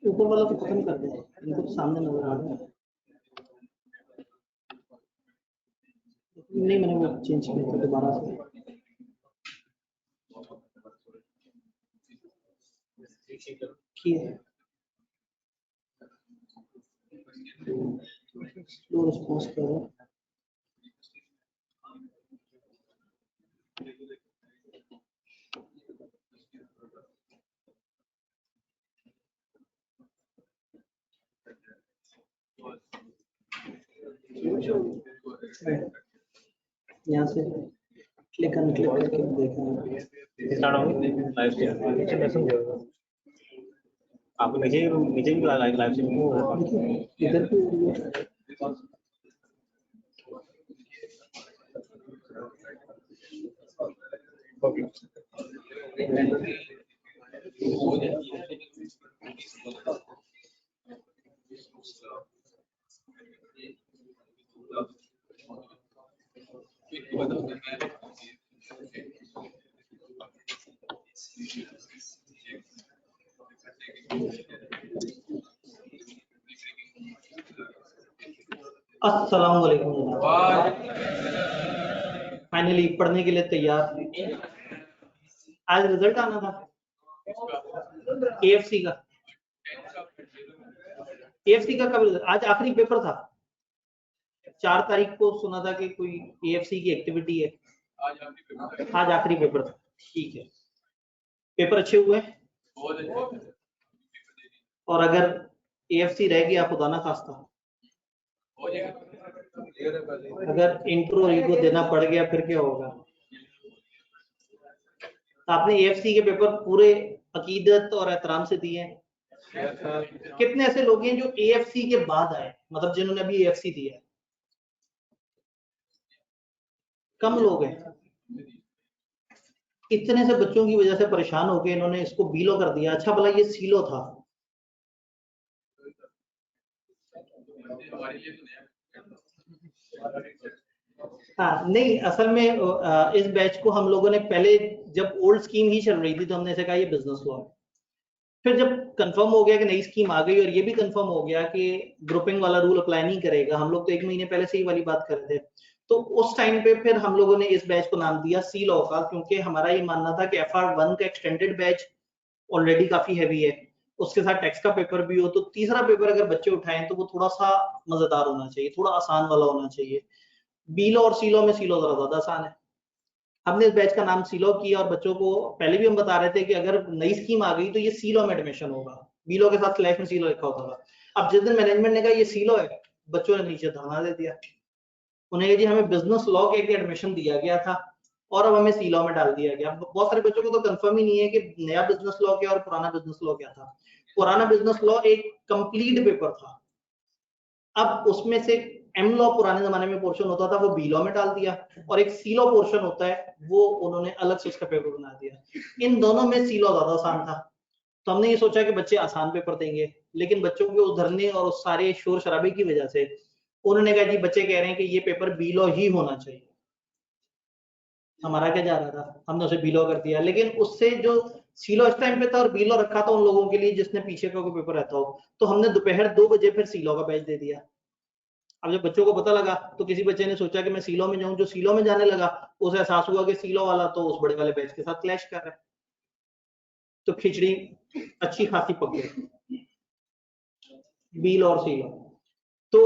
ऊपर वाला तो खत्म कर दो, इनको तो सामने नजर आ रहा है। नहीं, मैंने वो चेंज किया था दोबारा से। स्लो रिस्पॉन्स करो। यहाँ से क्लिक करके देखना। स्टार्ट होगी लाइव स्ट्रीम। मैं समझ गया आपको नीचे भी लाइव स्ट्रीम इधर भी अस्सलाम वालेकुम। फाइनली पढ़ने के लिए तैयार। आज रिजल्ट आना था एएफसी का। एएफसी का कब? आज आखिरी पेपर था। 4 तारीख को सुना था कि कोई एएफसी की एक्टिविटी है। आज आखिरी पेपर था। ठीक है, पेपर अच्छे हुए और अगर एएफसी रह गया खुदा ना खास्ता, अगर इंट्रो और ईगो देना पड़ गया फिर क्या होगा? तो आपने एएफसी के पेपर पूरे अकीदत और एहतराम से दिए हैं। कितने ऐसे लोग हैं जो एएफसी के बाद आए, मतलब जिन्होंने अभी एएफसी दिया है? कम लोग हैं। इतने से बच्चों की वजह से परेशान होकर इन्होंने इसको बीलो कर दिया। अच्छा भला ये सीलो था। हाँ नहीं, असल में इस बैच को हम लोगों ने पहले जब ओल्ड स्कीम ही चल रही थी तो हमने ऐसे कहा ये बिजनेस लॉ है। फिर जब कंफर्म हो गया कि नई स्कीम आ गई और ये भी कंफर्म हो गया कि ग्रुपिंग वाला रूल अप्लाई नहीं करेगा, हम लोग तो 1 महीने पहले से ही वाली बात कर रहे थे, तो उस टाइम पे फिर हम लोगों ने इस बैच को नाम दिया सी लॉ का, क्योंकि हमारा ये मानना था कि FR1 का एक्सटेंडेड बैच ऑलरेडी काफी हैवी है, उसके साथ टैक्स का पेपर भी हो, तो तीसरा पेपर अगर बच्चे उठाएं तो वो थोड़ा सा मजेदार होना चाहिए, थोड़ा आसान वाला होना चाहिए। बी लॉ और सी लॉ में सी लॉ जरा ज्यादा आसान है। हमने इस बैच का नाम सी लॉ किया और बच्चों को पहले भी हम बता रहे थे कि अगर नई स्कीम आ गई तो ये सी लॉ में एडमिशन होगा। बी लॉ के साथ स्लैश में सी लॉ लिखा होता था। अब जिस दिन मैनेजमेंट ने कहा ये सी लॉ है, बच्चों ने नीचे धरना दे दिया। उन्हें जी हमें बिजनेस लॉ के एडमिशन दिया गया था और अब हमें सी लॉ में डाल दिया गया। बहुत सारे बच्चों को तो कंफर्म ही नहीं है कि नया बिजनेस लॉ क्या और पुराना बिजनेस लॉ क्या था। पुराना बिजनेस लॉ एक कंप्लीट पेपर था, अब उसमें से एम लॉ पुराने जमाने में पोर्शन होता था वो बी लॉ में डाल दिया और एक सी लॉ पोर्शन होता है वो उन्होंने अलग से इसका पेपर बना दिया। इन दोनों में सी लॉ ज्यादा आसान था, तो हमने ये सोचा कि बच्चे आसान पेपर देंगे, लेकिन बच्चों के उधरने और उस सारे शोर शराबे की वजह से उन्होंने कहा जी बच्चे कह रहे हैं कि ये पेपर बी लॉ ही होना चाहिए। हमारा क्या जा रहा था, हमने उसे बी लॉ कर दिया, लेकिन उससे जो सी लॉ इस टाइम पे था और बी लॉ रखा था उन लोगों के लिए जिसने पीछे का कोई पेपर रहता हो, तो हमने दोपहर 2 बजे फिर सी लॉ का बैच दे दिया। अब जब बच्चों को पता लगा तो किसी बच्चे ने सोचा कि मैं सीलो में जाऊं, जो सीलो में जाने लगा उसे एहसास हुआ कि सीलो वाला तो उस बड़े वाले बैच के साथ क्लैश कर रहा है, तो खिचड़ी अच्छी खासी पक गई बी लॉ और सी लॉ। तो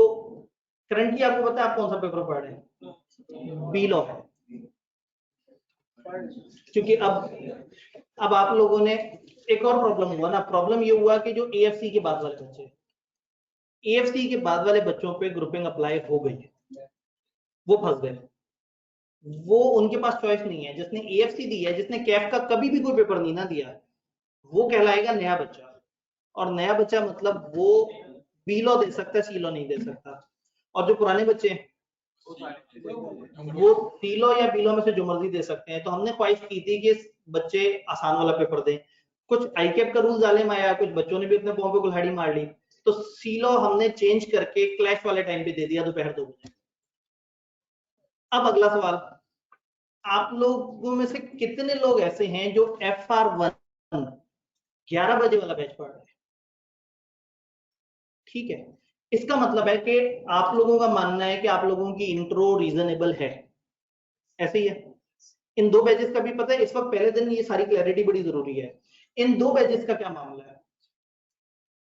करंटली आपको पता है आप कौन सा पेपर पढ़ रहे हैं? बी लॉ है। क्योंकि अब आप लोगों ने एक और प्रॉब्लम हुआ ना, प्रॉब्लम ये हुआ कि जो एएफसी के बाद वाले बच्चे, एएफसी के बाद वाले बच्चों पे ग्रुपिंग अप्लाई हो गई है, वो फंस गए। वो उनके पास चॉइस नहीं है। जिसने एएफसी दी है, जिसने कैफ का कभी भी कोई पेपर नहीं ना दिया, वो कहलाएगा नया बच्चा। और नया बच्चा मतलब वो बी लॉ दे सकता है, सी लॉ नहीं दे सकता। और जो पुराने बच्चे हैं वो सी लॉ या बी लॉ में से जो मर्जी दे सकते हैं। तो हमने ख्वाहिश की थी कि बच्चे आसान वाला पेपर दें। कुछ आईकेप का रूल जाले में आया, कुछ बच्चों ने भी अपने पांव पे कुल्हाड़ी मार ली, तो सी लॉ हमने चेंज करके क्लैश वाले टाइम पे दे दिया, दोपहर 2 बजे। अब अगला सवाल, आप लोगों में से कितने लोग ऐसे हैं जो FR1 11 बजे वाला बैच पढ़ रहे हैं? ठीक है, इसका मतलब है कि आप लोगों का मानना है कि आप लोगों की इंट्रो रीजनेबल है, ऐसे ही है। इन 2 बैचेस का भी पता है, इस वक्त पहले दिन ये सारी क्लैरिटी बड़ी जरूरी है। इन 2 बैचेस का क्या मामला है?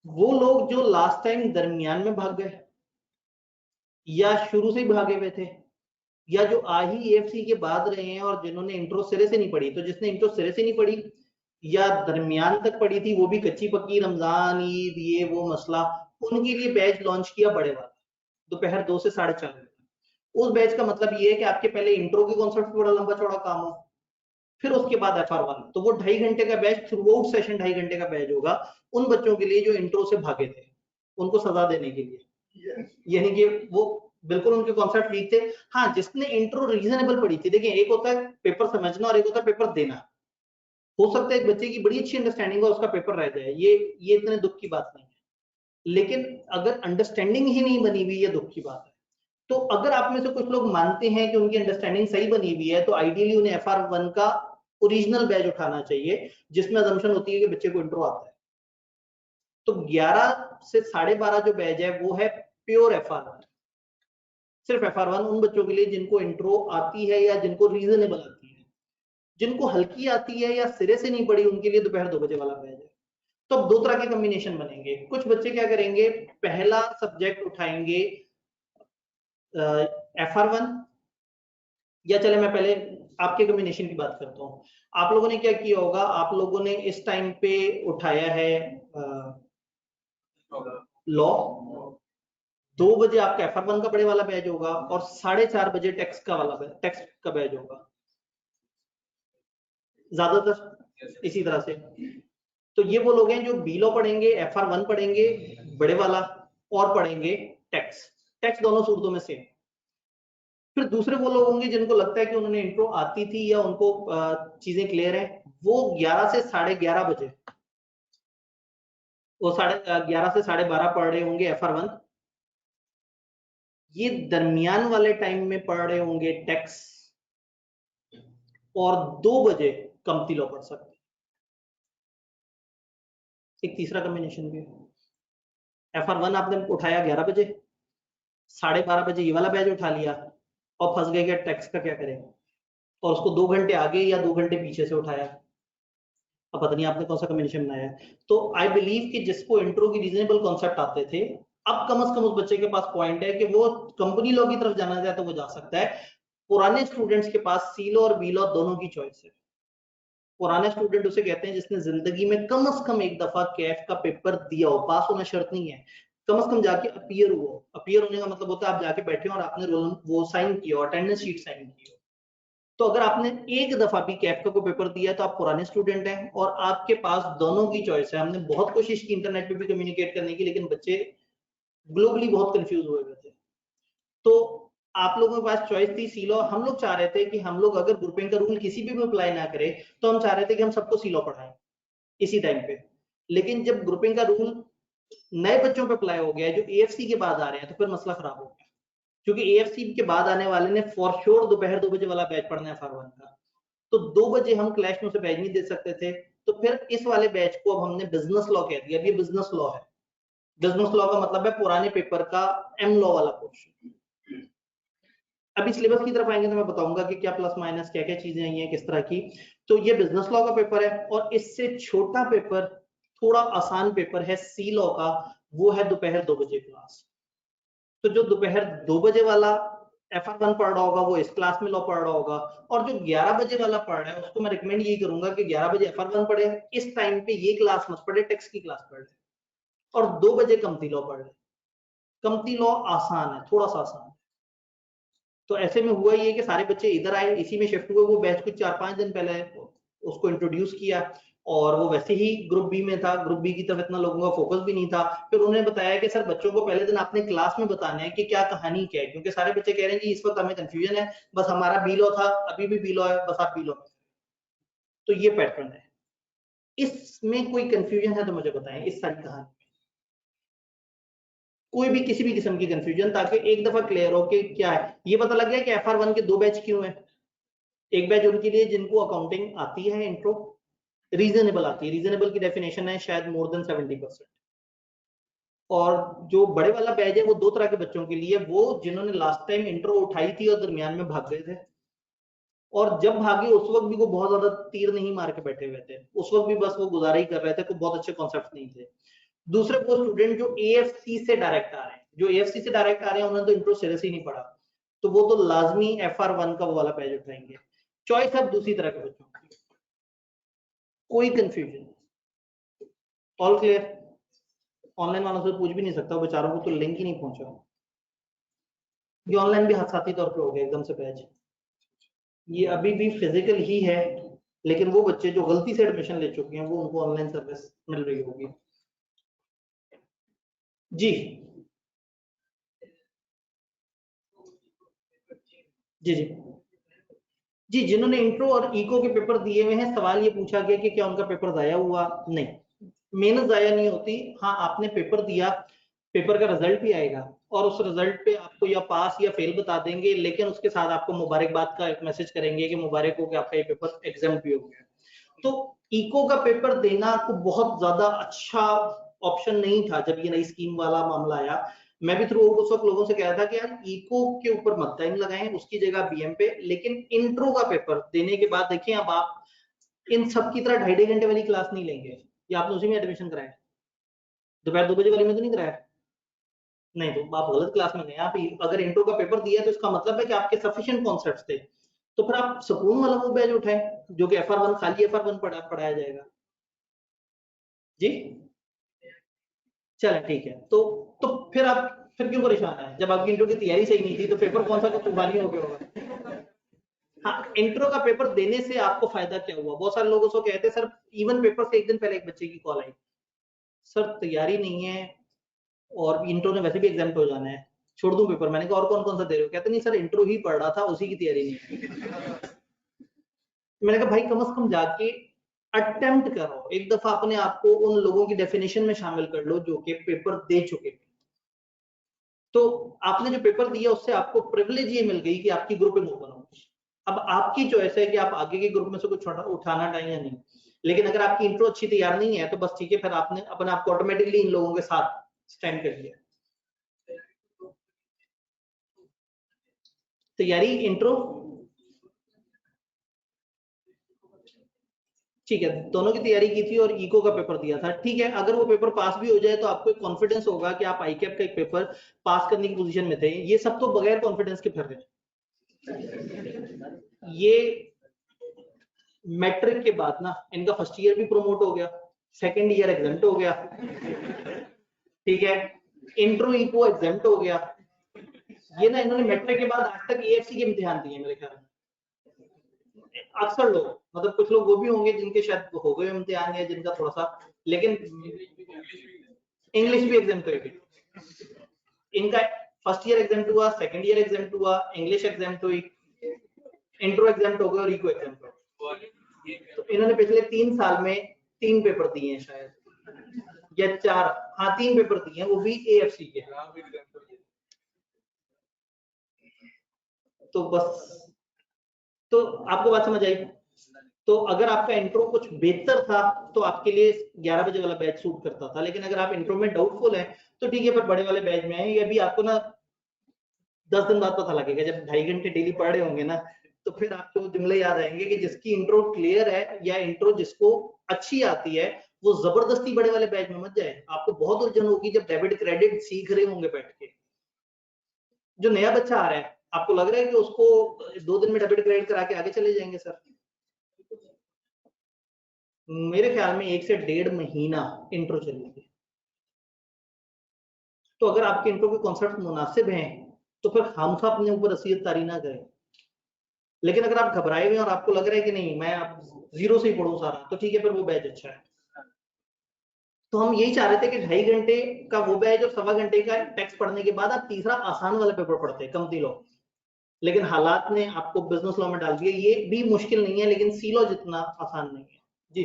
वो लोग जो लास्ट टाइम दरमियान में भाग गए, या शुरू से ही भागे हुए थे, या जो आ ही एएफसी के बाद रहे हैं और जिन्होंने इंट्रो सिरे से नहीं पढ़ी। तो जिसने इंट्रो सिरे से नहीं पढ़ी या दरमियान तक पढ़ी थी, वो भी कच्ची पक्की, रमजान ईद ये वो मसला, उनके लिए बैच लॉन्च किया बड़े वाला, दोपहर 2 से 4:30 बजे। उस बैच का मतलब ये है कि आपके पहले इंट्रो के कॉन्सेप्ट बड़ा लंबा चौड़ा काम हो, फिर उसके बाद FR1। तो वो 2.5 घंटे का बैच, थ्रू आउट सेशन 2.5 घंटे का बैच होगा उन बच्चों के लिए जो इंट्रो से भागे थे, उनको सजा देने के लिए। यानी कि वो बिल्कुल उनके कॉन्सेप्ट वीक थे। हाँ, जिसने इंट्रो रीजनेबल पढ़ी थी, देखिए एक होता है पेपर समझना और एक होता है पेपर देना। हो सकता है एक बच्चे की बड़ी अच्छी अंडरस्टैंडिंग और उसका पेपर रह जाए, ये इतने दुख की बात नहीं है। लेकिन अगर अंडरस्टैंडिंग ही नहीं बनी हुई, ये दुख की बात है। तो अगर आप में से कुछ लोग मानते हैं कि उनकी अंडरस्टैंडिंग सही बनी हुई है, तो आइडियली उन्हें FR1 का ओरिजिनल बैच उठाना चाहिए, जिसमें असम्पशन होती है कि बच्चे को इंट्रो आता है। तो 11 से 12:30 जो बैच है वो है प्योर FR1, सिर्फ FR1 उन बच्चों के लिए जिनको इंट्रो आती है या जिनको रीजनेबल आती है। जिनको हल्की आती है या सिरे से नहीं पड़ी, उनके लिए दोपहर 2 बजे वाला बैच है। तो अब 2 तरह के कॉम्बिनेशन बनेंगे। कुछ बच्चे क्या करेंगे, पहला सब्जेक्ट उठाएंगे FR1, या चले मैं पहले आपके कॉम्बिनेशन की बात करता हूँ। आप लोगों ने क्या किया होगा, आप लोगों ने इस टाइम पे उठाया है लॉ। 2 बजे आपका FR1 का बड़े वाला बैच होगा और 4:30 बजे टैक्स का बैच होगा, ज्यादातर इसी तरह से। तो ये वो लोग हैं जो बी लॉ पढ़ेंगे, FR1 पढ़ेंगे बड़े वाला, और पढ़ेंगे टैक्स दोनों सूरतों में सेम। फिर दूसरे वो लोग होंगे जिनको लगता है कि उन्होंने इंट्रो आती थी या उनको चीजें क्लियर है, वो 11 से 11:30 बजे, वो 11:30 से 12:30 पढ़ रहे होंगे FR1। ये दरमियान वाले टाइम में पढ़ रहे होंगे टैक्स, और 2 बजे कमती लॉ पढ़ सकते हैं। एक तीसरा कॉम्बिनेशन भी है, FR1 आपने उठाया 11 बजे, 12:30 बजे ये वाला बैच उठा लिया और फंस गए कि टैक्स का क्या करें, और उसको 2 घंटे आगे या 2 घंटे पीछे से उठाया। अब पता नहीं आपने कौन सा कॉम्बिनेशन बनाया है। तो आई बिलीव कि जिसको इंट्रो की रीजनेबल कॉन्सेप्ट आते थे, अब कम से कम उस बच्चे के पास पॉइंट है कि वो कंपनी लॉ की तरफ जाना चाहे तो वो जा सकता है। पुराने स्टूडेंट्स के पास सी लॉ और बी लॉ दोनों की चॉइस है। पुराने स्टूडेंट उसे कहते हैं जिसने जिंदगी में कम से कम एक दफा कैफ का पेपर दिया हो, पास होना शर्त नहीं है, कम से कम जाके अपीयर हुआ। अपीयर होने का मतलब होता है आप जाके बैठे हो और आपने रोल वो साइन किया, अटेंडेंस शीट साइन की हो। तो अगर आपने एक दफा भी कैफ का कोई पेपर दिया तो आप पुराने स्टूडेंट हैं और आपके पास दोनों की चॉइस है। हमने बहुत कोशिश की इंटरनेट पे भी कम्युनिकेट करने की, लेकिन बच्चे ग्लोबली बहुत कंफ्यूज हुए हुए थे। तो आप लोगों के पास चॉइस थी सी लॉ। हम लोग चाह रहे थे कि हम लोग अगर ग्रुपिंग का रूल किसी भी अप्लाई ना करें, तो हम चाह रहे थे कि हम सबको सी लॉ पढ़ाएं इसी टाइम पे। लेकिन जब ग्रुपिंग का रूल नए बच्चों पे अप्लाई हो गया है जो एएफसी के बाद आ रहे हैं, तो फिर मसला खराब हो गया, क्योंकि एएफसी के बाद आने वाले ने फॉर श्योर दोपहर 2 बजे वाला बैच पढ़ना है FR1 का। तो 2 बजे हम क्लैश में से बैच नहीं दे सकते थे। तो फिर इस वाले बैच को अब हमने बिजनेस लॉ कह दिया। अब ये बिजनेस लॉ है। बिजनेस लॉ का मतलब है पुराने पेपर का एम लॉ वाला पोर्शन। अभी सिलेबस की तरफ आएंगे तो मैं बताऊंगा कि क्या प्लस माइनस क्या क्या चीजें आई हैं किस तरह की। तो ये बिजनेस लॉ का पेपर है, और इससे छोटा पेपर, थोड़ा आसान पेपर है सी लॉ का, वो है दोपहर 2 बजे क्लास। तो जो दोपहर 2 बजे वाला FR1 पढ़ रहा होगा वो इस क्लास में लॉ पढ़ रहा होगा, और जो 11 बजे वाला पढ़ रहा है उसको मैं रिकमेंड यही करूंगा कि 11 बजे FR1 पढ़े, इस टाइम पे ये क्लास मत पढ़े, टेक्स्ट की क्लास पढ़े, और 2 बजे कमती लॉ पढ़े। कमती लॉ आसान है, थोड़ा सा आसान है। तो ऐसे में हुआ ये कि सारे बच्चे इधर आए, इसी में शिफ्ट हुए। वो बैच कुछ 4-5 दिन पहले उसको इंट्रोड्यूस किया, और वो वैसे ही ग्रुप बी में था, ग्रुप बी की तरफ इतना लोगों का फोकस भी नहीं था। फिर उन्होंने बताया कि सर बच्चों को पहले दिन आपने क्लास में बताना है कि क्या कहानी क्या है, क्योंकि सारे बच्चे कह रहे हैं कि इस वक्त हमें कंफ्यूजन है, बस हमारा बी लॉ था, अभी भी बी लॉ है, बस आप बी लॉ। तो ये पैटर्न है, इसमें कोई कंफ्यूजन है तो मुझे बताएं इस सारी कहानी, कोई भी किसी भी किस्म की कंफ्यूजन, ताकि एक दफा क्लियर हो कि क्या है। ये पता लग गया कि FR1 के 2 बैच क्यों है। एक बैच उनके लिए जिनको अकाउंटिंग आती है, इंट्रो रीजनेबल आती है, रीजनेबल की डेफिनेशन है शायद मोर देन 70%। और जो बड़े वाला बैच है वो 2 तरह के बच्चों के लिए, वो जिन्होंने लास्ट टाइम इंट्रो उठाई थी और दरमियान में भाग गए थे, और जब भागे उस वक्त भी वो बहुत ज्यादा तीर नहीं मार के बैठे हुए थे, उस वक्त भी बस वो गुजारा ही कर रहे थे, कोई बहुत अच्छे कॉन्सेप्ट नहीं थे। दूसरे वो स्टूडेंट जो AFC से डायरेक्ट आ रहे हैं, जो AFC से डायरेक्ट आ रहे हैं उन्होंने तो इंट्रो सीरियस ही नहीं पढ़ा, तो वो तो लाजमी FR1 का वो वाला बैच उठाएंगे। चॉइस अब दूसरी तरह के बच्चों की, कोई कंफ्यूजन, ऑल क्लियर। ऑनलाइन वालों से पूछ भी नहीं सकता, बेचारों को तो लिंक ही नहीं पहुंचा। ये ऑनलाइन भी हादसाती तौर पे हो गया एकदम से बैच, ये अभी भी फिजिकल ही है, लेकिन वो बच्चे जो गलती से एडमिशन ले चुके हैं वो उनको ऑनलाइन सर्विस मिल रही होगी। जी जी जी जी, जिन्होंने इंट्रो और इको के पेपर दिए हुए हैं, सवाल ये पूछा गया कि क्या उनका पेपर जाया हुआ? नहीं, मेहनत जाया नहीं होती। हाँ, आपने पेपर दिया, पेपर का रिजल्ट भी आएगा, और उस रिजल्ट पे आपको या पास या फेल बता देंगे, लेकिन उसके साथ आपको मुबारकबाद का एक मैसेज करेंगे कि मुबारक हो कि आपका ये पेपर एग्जाम भी हो गया। तो इको का पेपर देना को बहुत ज्यादा अच्छा ऑप्शन नहीं था जब ये नई स्कीम वाला मामला आया। मैं भी थ्रू उस वक्त लोगों से कह रहा था कि यार इको के ऊपर मत टाइम लगाएं, उसकी जगह BM पे, लेकिन इंट्रो का पेपर देने के बाद देखिए अब आप इन सब की तरह 2.5 घंटे वाली क्लास नहीं लेंगे, या आपने उसी में एडमिशन कराया, दोपहर 2 बजे वाली में तो नहीं कराया। नहीं, तो आप गलत क्लास में गए। आप अगर इंट्रो का पेपर दिया तो इसका मतलब है कि आपके सफिशिएंट कॉन्सेप्ट्स थे, तो फिर आप सुकून वाला वो बैच उठाएं जो कि FR1 खाली FR1 पढ़ाया जाएगा। जी चलें ठीक है, तो फिर आप फिर क्यों परेशान है? जब आपकी इंट्रो की तैयारी सही नहीं थी तो पेपर कौन सा तूफानी हो गया होगा? हाँ, इंट्रो का पेपर देने से आपको फायदा क्या हुआ? बहुत सारे लोगों को कहते हैं सर, इवन पेपर से एक दिन पहले एक बच्चे की कॉल आई, सर तैयारी नहीं है और इंट्रो ने वैसे भी एग्जाम हो जाना है, छोड़ दूं पेपर? मैंने कहा और कौन कौन सा दे रहे हो? कहते नहीं सर, इंट्रो ही पढ़ रहा था, उसी की तैयारी नहीं। मैंने कहा भाई कम से कम जाके अटेम्प्ट करो, एक दफा अपने आप को उन लोगों की डेफिनेशन में शामिल कर लो जो कि पेपर दे चुके हैं। तो आपने जो पेपर दिया उससे आपको प्रिविलेज ये मिल गई कि आपकी ग्रुपिंग ओपन होगी। अब आपकी चॉइस है कि आप आगे के ग्रुप में से कुछ उठाना चाहिए या नहीं, लेकिन अगर आपकी इंट्रो अच्छी तैयार नहीं है तो बस ठीक है, फिर आपने अपने आप को ऑटोमेटिकली इन लोगों के साथ स्टैंड कर लिया। तैयारी इंट्रो ठीक है, दोनों की तैयारी की थी और इको का पेपर दिया था, ठीक है। अगर वो पेपर पास भी हो जाए तो आपको एक कॉन्फिडेंस होगा कि आप ICAP का एक पेपर पास करने की पोजीशन में थे। ये सब तो बगैर कॉन्फिडेंस के फिर रहे। ये मैट्रिक के बाद ना इनका फर्स्ट ईयर भी प्रमोट हो गया, सेकंड ईयर एग्जाम्प्ट हो गया, ठीक है, इंट्रो इको एग्जाम्प्ट हो गया। ये ना इन्होंने मैट्रिक के बाद आज तक AFC के इम्तिहान दिए मेरे ख्याल में। अक्सर लोग, मतलब कुछ लोग वो भी होंगे जिनके शायद हो गए इम्तिहान या जिनका थोड़ा सा, लेकिन इंग्लिश भी एग्जाम हुई। इनका फर्स्ट ईयर एग्जाम हुआ, सेकंड ईयर एग्जाम हुआ, इंग्लिश एग्जाम हुई, इंट्रो एग्जाम हो गया और इको एग्जाम हो गया। तो इन्होंने पिछले 3 साल में 3 पेपर दिए हैं शायद, या 4, हाँ 3 पेपर दिए हैं, वो भी AFC के। तो बस, तो आपको बात समझ आई? तो अगर आपका इंट्रो कुछ बेहतर था तो आपके लिए 11 बजे वाला बैच सूट करता था, लेकिन अगर आप इंट्रो में डाउटफुल है तो ठीक है, फिर बड़े वाले बैच में आए। ये भी आपको ना 10 दिन बाद पता लगेगा, जब 2.5 घंटे डेली पढ़ रहे होंगे ना, तो फिर आपको जुमले याद आएंगे कि जिसकी इंट्रो क्लियर है या इंट्रो जिसको अच्छी आती है वो जबरदस्ती बड़े वाले बैच में मत जाए। आपको बहुत उलझन होगी जब डेबिट क्रेडिट सीख रहे होंगे बैठ के, जो नया बच्चा आ रहा है, आपको लग रहा है कि उसको 2 दिन में डेबिट क्रेडिट करा के आगे चले जाएंगे सर? मेरे ख्याल में 1 से 1.5 महीना इंट्रो चलेगी। तो अगर आपके इंट्रो के कॉन्सेप्ट मुनासिब हैं तो फिर खामखा अपने ऊपर असीयत तारी ना करें। लेकिन अगर आप घबराए हुए और आपको लग रहा है कि नहीं मैं अब जीरो से ही पढ़ूं सारा, तो ठीक है, फिर वो बैच अच्छा है। तो हम यही चाह रहे थे कि 2.5 घंटे का वो बैच और 1.25 घंटे का टेक्स्ट पढ़ने के बाद आप तीसरा आसान वाला पेपर पढ़ते हैं, कमती लॉ। लेकिन हालात ने आपको बिजनेस लॉ में डाल दिया। ये भी मुश्किल नहीं है लेकिन सी लॉ जितना आसान नहीं है जी।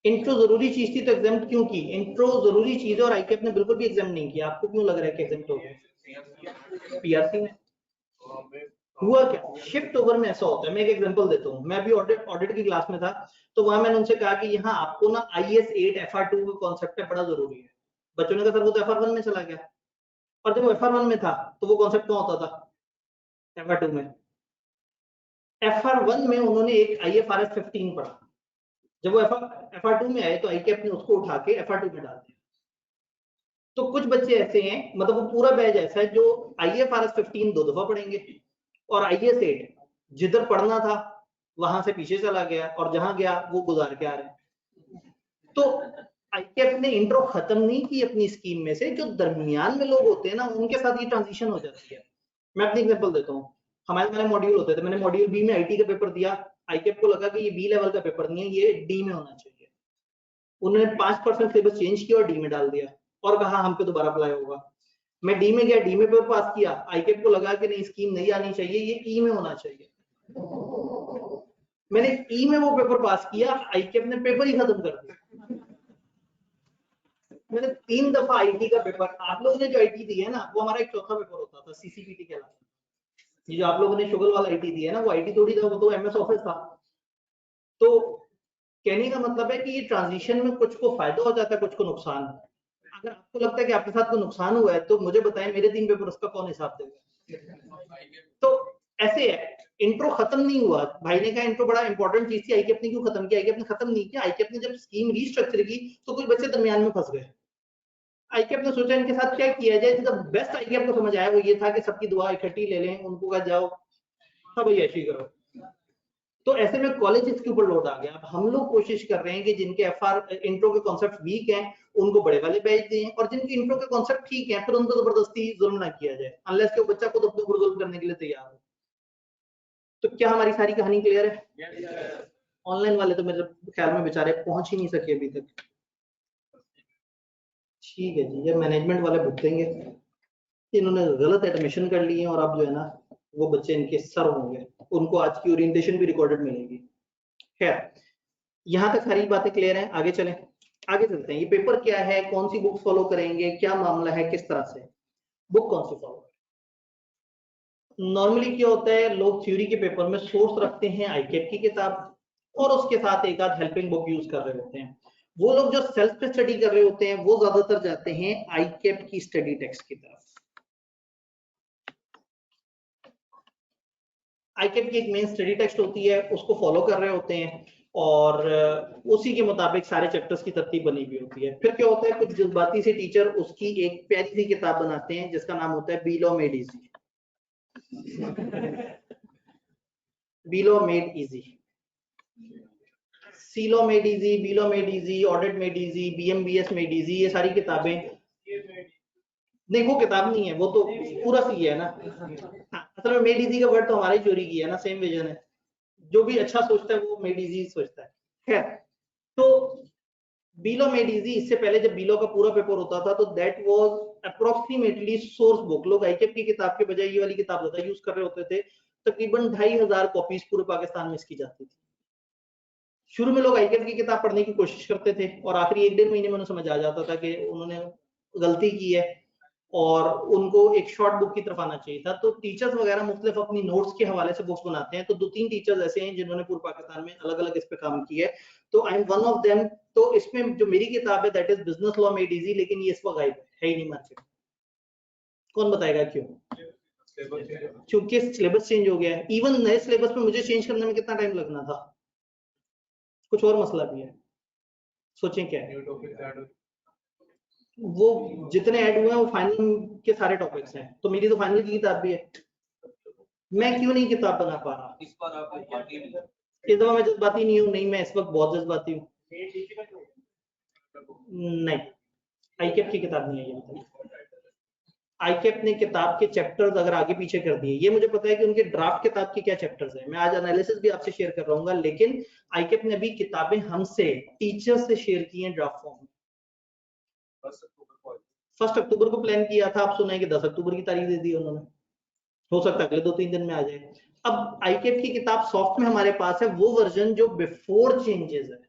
इंट्रो जरूरी चीज थी तो एग्जाम क्यों की? इंट्रो जरूरी चीज है और आईकेएफ ने बिल्कुल भी एग्जाम नहीं किया। आपको क्यों लग रहा है कि एग्जाम हो गया? पीआरसी में हुआ क्या? शिफ्ट ओवर में ऐसा होता है, मैं एक एग्जांपल देता हूँ। मैं अभी ऑडिट की क्लास में था, तो वहां मैंने उनसे कहा कि यहाँ आपको ना IS 8 FR2 का कॉन्सेप्ट है, बड़ा जरूरी है। बच्चों ने कहा सर वो तो FR1 में चला गया। और जब वो FR1 में था तो वो कॉन्सेप्ट कहाँ होता था? FR2 में। FR1 में उन्होंने एक IFRS 15 पढ़ा। जब वो FR2 में आए तो आईकेएफ ने उसको उठा के FR2 में डाल दिया। तो कुछ बच्चे ऐसे हैं, मतलब वो पूरा बैच ऐसा है जो IFRS 15 2 दफा पढ़ेंगे और IS 8 जिधर पढ़ना था वहां से पीछे चला गया और जहां गया वो गुजार के आ रहे हैं। तो आईकेएफ ने इंट्रो खत्म नहीं की अपनी स्कीम में से, जो दरमियान में लोग होते हैं ना उनके साथ ये ट्रांजिशन हो जाती है। मैं अपनी एग्जांपल देता हूँ। हमारे मॉड्यूल होते थे, मैंने मॉड्यूल बी में आईटी का पेपर दिया। आईकेएफ को लगा कि ये बी लेवल का पेपर नहीं है, ये डी में होना चाहिए। उन्होंने 5% सिलेबस चेंज किया और डी में डाल दिया और कहा हम पे दोबारा अप्लाई होगा। मैं डी में गया, डी में पेपर पास किया। आईकेएफ को लगा कि नहीं स्कीम नहीं आनी चाहिए, ये ई में होना चाहिए। मैंने ई में वो पेपर पास किया, आईकेएफ ने पेपर ही खत्म कर दिया। मैंने 3 दफा आईटी का पेपर, आप लोगों ने जो आईटी दी है ना वो हमारा एक चौथा पेपर होता था, सीसीपीटी के अलावा। ये जो आप लोगों ने शुगल वाला आईटी दिया है ना, वो आईटी थोड़ी था, वो तो एमएस ऑफिस था। तो कहने का मतलब है कि ये ट्रांजिशन में कुछ को फायदा हो जाता है, कुछ को नुकसान। अगर आपको लगता है कि आपके साथ कोई नुकसान हुआ है तो मुझे बताएं, मेरे 3 पेपर उसका कौन हिसाब देगा? तो ऐसे है, इंट्रो खत्म नहीं हुआ। भाई ने कहा इंट्रो बड़ा इंपॉर्टेंट चीज थी, आईकेएफ ने क्यों खत्म किया? आईकेएफ ने खत्म नहीं किया। आईकेएफ ने जब स्कीम रीस्ट्रक्चर की तो कुछ बच्चे दरमियान में फंस गए। आईकेएफ ने सोचा इनके साथ क्या किया जाए। तो बेस्ट आईकेएफ को समझ आया वो ये था कि सबकी दुआ इकट्ठी ले लें, उनको कहा जाओ सब भाई ऐसी करो। तो ऐसे में कॉलेज इसके ऊपर लोड आ गया। अब हम लोग कोशिश कर रहे हैं कि जिनके इंट्रो के कॉन्सेप्ट वीक हैं उनको बड़े वाले बैच दें, और जिनके इंट्रो के कॉन्सेप्ट ठीक हैं फिर उनको जबरदस्ती जुल्म ना किया जाए, अनलेस कि वो बच्चा खुद अपने ऊपर जुल्म करने के लिए तैयार हो। तो क्या हमारी सारी कहानी क्लियर है? ऑनलाइन वाले तो मेरे ख्याल में बेचारे पहुंच ही नहीं सके अभी तक। ठीक है जी, ये मैनेजमेंट वाले भुगतेंगे। इन्होंने गलत एडमिशन कर लिए और अब जो है ना वो बच्चे इनके सर होंगे, उनको आज की ओरिएंटेशन भी रिकॉर्डेड मिलेगी। खैर, यहाँ तक सारी बातें क्लियर हैं, आगे चलें। आगे चलते हैं, ये पेपर क्या है, कौन सी बुक फॉलो करेंगे, क्या मामला है, किस तरह से बुक कौन सी फॉलो करें? नॉर्मली क्या होता है, लोग थ्योरी के पेपर में सोर्स रखते हैं आईकेएफ की किताब और उसके साथ एक आध हेल्पिंग बुक यूज कर रहे होते हैं। वो लोग जो सेल्फ पे स्टडी कर रहे होते हैं वो ज्यादातर जाते हैं आईकेएफ की स्टडी टेक्स्ट की तरफ। आईकेएफ की एक मेन स्टडी टेक्स्ट होती है, उसको फॉलो कर रहे होते हैं और उसी के मुताबिक सारे चैप्टर्स की तरतीब बनी हुई होती है। फिर क्या होता है, कुछ जज्बाती से टीचर उसकी एक प्यारी सी किताब बनाते हैं जिसका नाम होता है B law made easy. B law made easy, C law made easy, B law made easy, audit made easy, BMBS made easy, ये सारी किताबें। नहीं वो किताब नहीं है, वो तो पूरा सी है ना। हाँ, असल में मेड इजी का वर्ड तो हमारी चोरी की है ना, सेम विजन है। जो भी अच्छा सोचता है वो मेड इजी सोचता है। खैर, तो बीलो मेड इजी, इससे पहले जब बीलो का पूरा पेपर होता था तो that was approximately source book. लोग आईकेएफ की किताब के बजाय ये वाली किताब ज्यादा यूज कर रहे होते थे। तकरीबन 2500 कॉपीज पूरे पाकिस्तान में इसकी जाती थी। शुरू में लोग आईकेएफ की किताब पढ़ने की कोशिश करते थे और आखिरी 1-1.5 महीने में उन्हें समझ आ जाता था कि उन्होंने गलती की है और उनको एक शॉर्ट बुक की तरफ आना चाहिए था। तो टीचर्स वगैरह मुख्तलिफ अपनी नोट्स के हवाले से बुक्स बनाते हैं। तो 2-3 टीचर्स ऐसे हैं जिन्होंने पूरे पाकिस्तान में अलग अलग इस पे काम किया है, तो I am one of them. तो इसमें जो मेरी किताब है that is business law made easy, लेकिन ये इस वक्त गायब है ही नहीं मार्केट। कौन बताएगा क्यों? क्योंकि सिलेबस चेंज हो गया है। इवन नए सिलेबस में मुझे चेंज करने में कितना टाइम लगना था। कुछ और मसला भी है, सोचें क्या है। वो जितने ऐड हुए हैं वो फाइनल के सारे टॉपिक्स हैं, तो मेरी तो फाइनल की किताब भी है। मैं क्यों नहीं किताब बना पा रहा? इस बार आप इस दफा मैं जज्बाती नहीं हूँ, नहीं मैं इस वक्त बहुत जज्बाती हूँ। नहीं, आईकेप की किताब नहीं है ये। आईकेप ने किताब के चैप्टर्स अगर आगे पीछे कर दिए, ये मुझे पता है कि उनके ड्राफ्ट किताब के क्या चैप्टर्स हैं, मैं आज एनालिसिस भी आपसे शेयर कर रहा हूँ, लेकिन आईकेप ने अभी किताबें हमसे टीचर्स से शेयर की हैं ड्राफ्ट फॉर्म में। 1 अक्टूबर को प्लान किया था, आप सुना है कि 10 अक्टूबर की तारीख दे दी उन्होंने, हो सकता है अगले 2-3 दिन में आ जाए। अब आईकेप की किताब सॉफ्ट में हमारे पास है, वो वर्जन जो बिफोर चेंजेस है।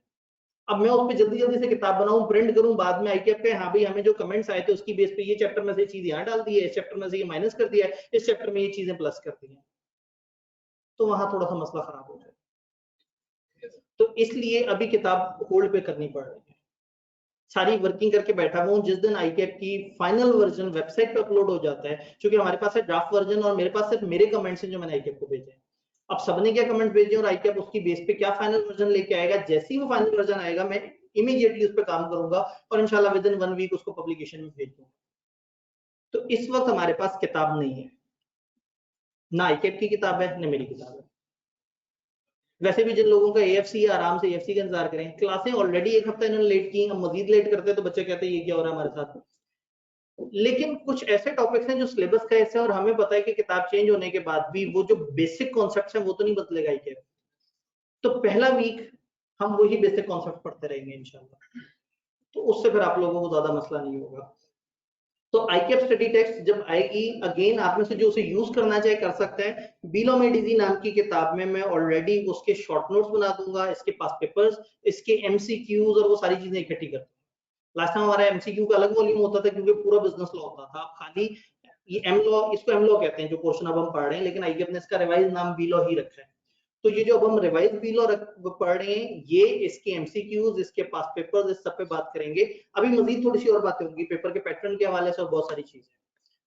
अब मैं उस पर जल्दी जल्दी से किताब बनाऊं, प्रिंट करूं, बाद में आईकेप पे हाँ भाई हमें जो कमेंट्स आए थे उसकी बेस पे ये चैप्टर में से चीज यहाँ डाल दी है, इस चैप्टर में से ये माइनस कर दिया है, इस चैप्टर में ये चीजें प्लस कर दी है, तो वहां थोड़ा सा मसला खराब हो जाए। तो इसलिए अभी किताब होल्ड पे करनी पड़ रही है, सारी वर्किंग करके बैठा हुआ हूँ। जिस दिन आईकेप की फाइनल वर्जन वेबसाइट पे अपलोड हो जाता है, क्योंकि हमारे पास है ड्राफ्ट वर्जन और मेरे पास सिर्फ मेरे कमेंट्स हैं जो मैंने आईकेप को भेजे हैं। अब सबने क्या कमेंट भेजे और आईकेप उसकी बेस पे क्या फाइनल वर्जन लेके आएगा, जैसे ही वो फाइनल वर्जन आएगा मैं इमीडिएटली उस पर काम करूंगा और इंशाल्लाह विद इन 1 वीक उसको पब्लिकेशन में भेज दूंगा। तो इस वक्त हमारे पास किताब नहीं है, ना आईकेप की किताब है न मेरी किताब है। वैसे भी जिन लोगों का एएफसी है आराम से एएफसी का इंतजार करें, क्लासें ऑलरेडी 1 हफ्ता इन्होंने लेट की, हम मजीद लेट करते हैं तो बच्चे कहते हैं ये क्या हो रहा है हमारे साथ। लेकिन कुछ ऐसे टॉपिक्स हैं जो सिलेबस का ऐसे, और हमें पता है कि किताब चेंज होने के बाद भी वो जो बेसिक कॉन्सेप्ट्स हैं वो तो नहीं बदलेगा ही। तो पहला वीक हम वही बेसिक कॉन्सेप्ट पढ़ते रहेंगे इंशाल्लाह, तो उससे फिर आप लोगों को ज्यादा मसला नहीं होगा। तो आईकेप स्टडी टेक्स्ट जब आएगी, अगेन आप में से जो उसे यूज करना चाहे कर सकते हैं। बिलोमेडिजी नाम की किताब में मैं ऑलरेडी उसके शॉर्ट नोट्स बना दूंगा, इसके पास पेपर्स, इसके एमसीक्यूज और वो सारी चीजें इकट्ठी कर दूंगा। लास्ट टाइम हमारा एमसीक्यू का अलग वॉल्यूम होता था क्योंकि पूरा बिजनेस लॉ होता था, खाली ये एम लॉ, इसको एम लॉ कहते हैं जो पोर्शन अब हम पढ़ रहे हैं, लेकिन आईकेप ने इसका रिवाइज नाम बी लॉ ही रखा है। तो ये जो अब हम रिवाइज बी लॉ पढ़ रहे हैं, ये इसके एमसीक्यूज, इसके पास पेपर्स, इस सब पे बात करेंगे। अभी मजीद थोड़ी सी और बातें होंगी पेपर के पैटर्न के हवाले से और बहुत सारी चीजें।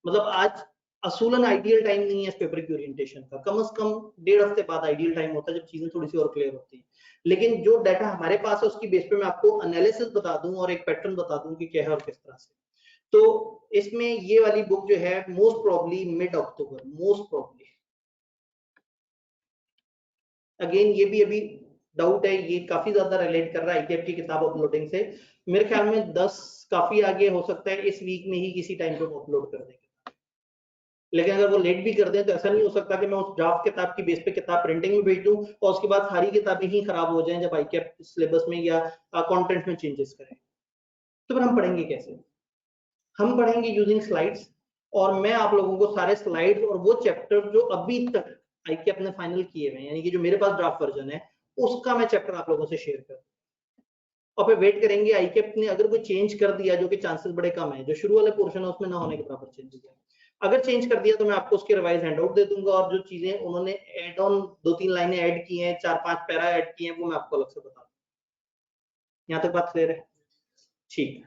मतलब आज असूलन आइडियल टाइम नहीं है इस पेपर की ओरिएंटेशन का, कम से कम 1.5 हफ्ते बाद आइडियल टाइम होता है जब चीजें थोड़ी सी और क्लियर होती हैं। लेकिन जो डाटा हमारे पास है उसकी बेस पे मैं आपको एनालिसिस बता दूं और एक पैटर्न बता दूं कि क्या है और किस तरह से। तो इसमें ये वाली बुक जो है मोस्ट प्रोबेबली मिड अक्टूबर, मोस्ट प्रोबेबली, अगेन ये भी अभी डाउट है, ये काफी ज्यादा रिलेट कर रहा है आईकेप की किताब अपलोडिंग से। मेरे ख्याल में 10 काफी आगे हो सकता है, इस वीक में ही किसी टाइम पे अपलोड कर देंगे। लेकिन अगर वो लेट भी कर दें तो ऐसा नहीं हो सकता कि मैं उस ड्राफ्ट किताब की बेस पे किताब प्रिंटिंग में भेज दूं और उसके बाद सारी किताबें ही खराब हो जाएं जब आईकेप सिलेबस में या कंटेंट में चेंजेस करें। तो फिर हम पढ़ेंगे कैसे? हम पढ़ेंगे यूजिंग स्लाइड्स, और मैं आप लोगों को सारे स्लाइड्स और वो चैप्टर जो अभी तक आईकेप ने फाइनल किए हुए हैं, यानी कि जो मेरे पास ड्राफ्ट वर्जन है उसका मैं चैप्टर आप लोगों से शेयर कर, और फिर वेट करेंगे आईकेप ने अगर कोई चेंज कर दिया, जो कि चांसेस बड़े कम है, जो शुरू वाले पोर्शन है उसमें ना होने के बराबर चेंज किया, अगर चेंज कर दिया तो मैं आपको उसके रिवाइज हैंडआउट दे दूंगा, और जो चीजें उन्होंने एड ऑन 2-3 लाइनें ऐड की हैं, 4-5 पैरा ऐड किए हैं, वो मैं आपको अलग से बता दूंगा। यहाँ तक बात क्लियर है? ठीक है।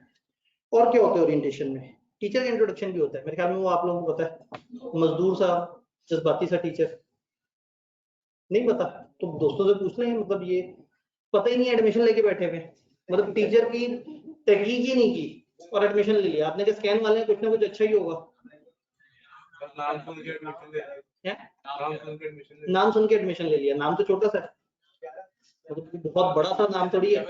और क्या होता है ओरिएंटेशन में? टीचर का इंट्रोडक्शन भी होता है, मेरे ख्याल में वो आप लोगों को पता है। मजदूर साहब, जज्बाती सा टीचर, नहीं पता तो दोस्तों से पूछ लें, मतलब ये पता ही नहीं, एडमिशन लेके बैठे हुए, मतलब टीचर की तहकीक ही नहीं की और एडमिशन ले लिया आपने, कि स्कैन वाले हैं, कुछ ना कुछ अच्छा ही होगा। नाम सुन के एडमिशन ले लिया, नाम तो छोटा सा, मतलब बहुत बड़ा सा नाम थोड़ी है।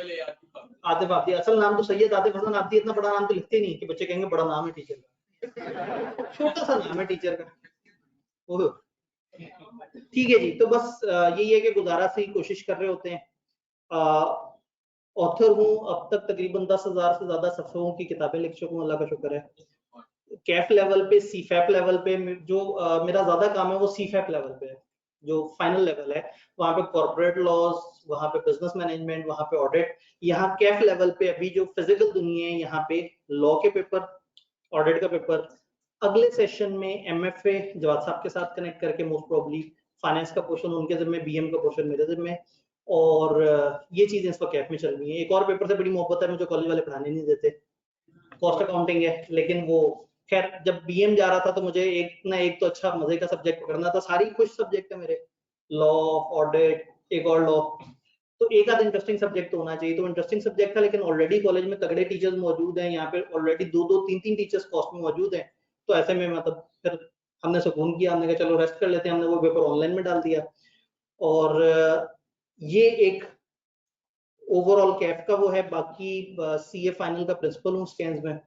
आतिफ आती, असल नाम तो सैयद आतिफ हसन आती, इतना बड़ा नाम तो लिखते नहीं कि बच्चे कहेंगे बड़ा नाम है टीचर का, छोटा सा नाम है टीचर का। ओह ठीक है जी, तो बस यही है कि गुजारा से ही कोशिश कर रहे होते हैं। ऑथर हूँ, अब तक तकरीबन 10,000 से ज्यादा सफ़ों की किताबें लिख चुका हूँ, अल्लाह का शुक्र है। कैफ लेवल पे, सीफैप लेवल पे जो मेरा ज्यादा काम है वो सीफैप लेवल पे है, जो फाइनल लेवल है। वहाँ पे कॉर्पोरेट लॉज, वहाँ पे बिजनेस मैनेजमेंट, वहाँ पे ऑडिट। यहाँ कैफ लेवल पे अभी जो फिजिकल दुनिया है, यहाँ पे लॉ के पेपर, ऑडिट का पेपर। अगले सेशन में एमएफए जवाद साहब के साथ कनेक्ट करके मोस्ट प्रोबेबली फाइनेंस का पोर्शन उनके जिम्मे, बीएम का पोर्शन मेरे जिम्मे, और ये चीजें इस वक्त कैफ में चल रही है। एक और पेपर से बड़ी मोहब्बत है मुझे, कॉलेज वाले पढ़ाने नहीं देते, कॉस्ट अकाउंटिंग है, लेकिन वो खैर जब बीएम जा रहा था तो मुझे एक ना एक तो अच्छा मजे का सब्जेक्ट पकड़ना था, सारी खुश सब्जेक्ट है मेरे, लॉ, ऑडिट, एक और लॉ, तो एक आध इंटरेस्टिंग सब्जेक्ट तो होना चाहिए। तो इंटरेस्टिंग सब्जेक्ट था, लेकिन ऑलरेडी कॉलेज में तगड़े टीचर्स मौजूद हैं, यहाँ पे ऑलरेडी 2-2, 3-3 टीचर्स कॉस्ट में मौजूद हैं। तो ऐसे में मतलब फिर हमने सुकून किया, हमने कहा चलो रेस्ट कर लेते हैं, हमने वो पेपर ऑनलाइन में डाल दिया। और ये एक ओवरऑल कैफ का वो है। बाकी सीए फाइनल का प्रिंसिपल हूँ स्कैंस में,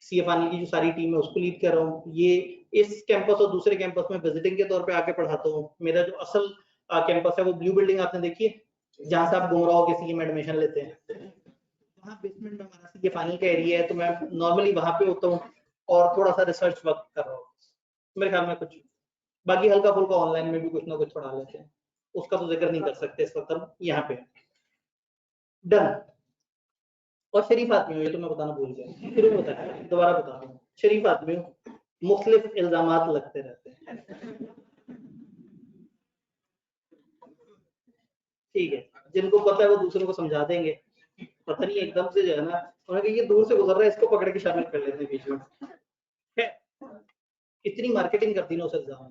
सीए फाइनल की जो सारी टीम है उसको लीड कर रहा हूँ। ये इस कैंपस और दूसरे कैंपस में विजिटिंग के तौर पे आके पढ़ाता हूँ। मेरा जो असल कैंपस है वो ब्लू बिल्डिंग आपने देखी है, जहाँ से आप गुमराह के सीए में एडमिशन लेते हैं, वहाँ बेसमेंट में हमारा सीए फाइनल का एरिया है। तो मैं नॉर्मली वहाँ पे होता हूँ और थोड़ा सा रिसर्च वर्क कर रहा हूँ। मेरे ख्याल में कुछ बाकी हल्का फुल्का ऑनलाइन में भी कुछ ना कुछ पढ़ा लेते हैं, उसका तो जिक्र नहीं कर सकते इस वक्त हम यहाँ पे। डन। और शरीफ आदमी हूँ, ये तो मैं बताना भूल गया, शुरू में बताया, दोबारा बता रहा हूँ, शरीफ आदमी हूँ, मुख्तलिफ इल्जामात लगते रहते हैं। ठीक है, जिनको पता है वो दूसरों को समझा देंगे, पता नहीं एकदम से जो है ना उन्होंने ये दूर से गुजर रहा है, इसको पकड़ के शामिल कर लेते हैं बीच में। इतनी मार्केटिंग करती ना उस एग्जाम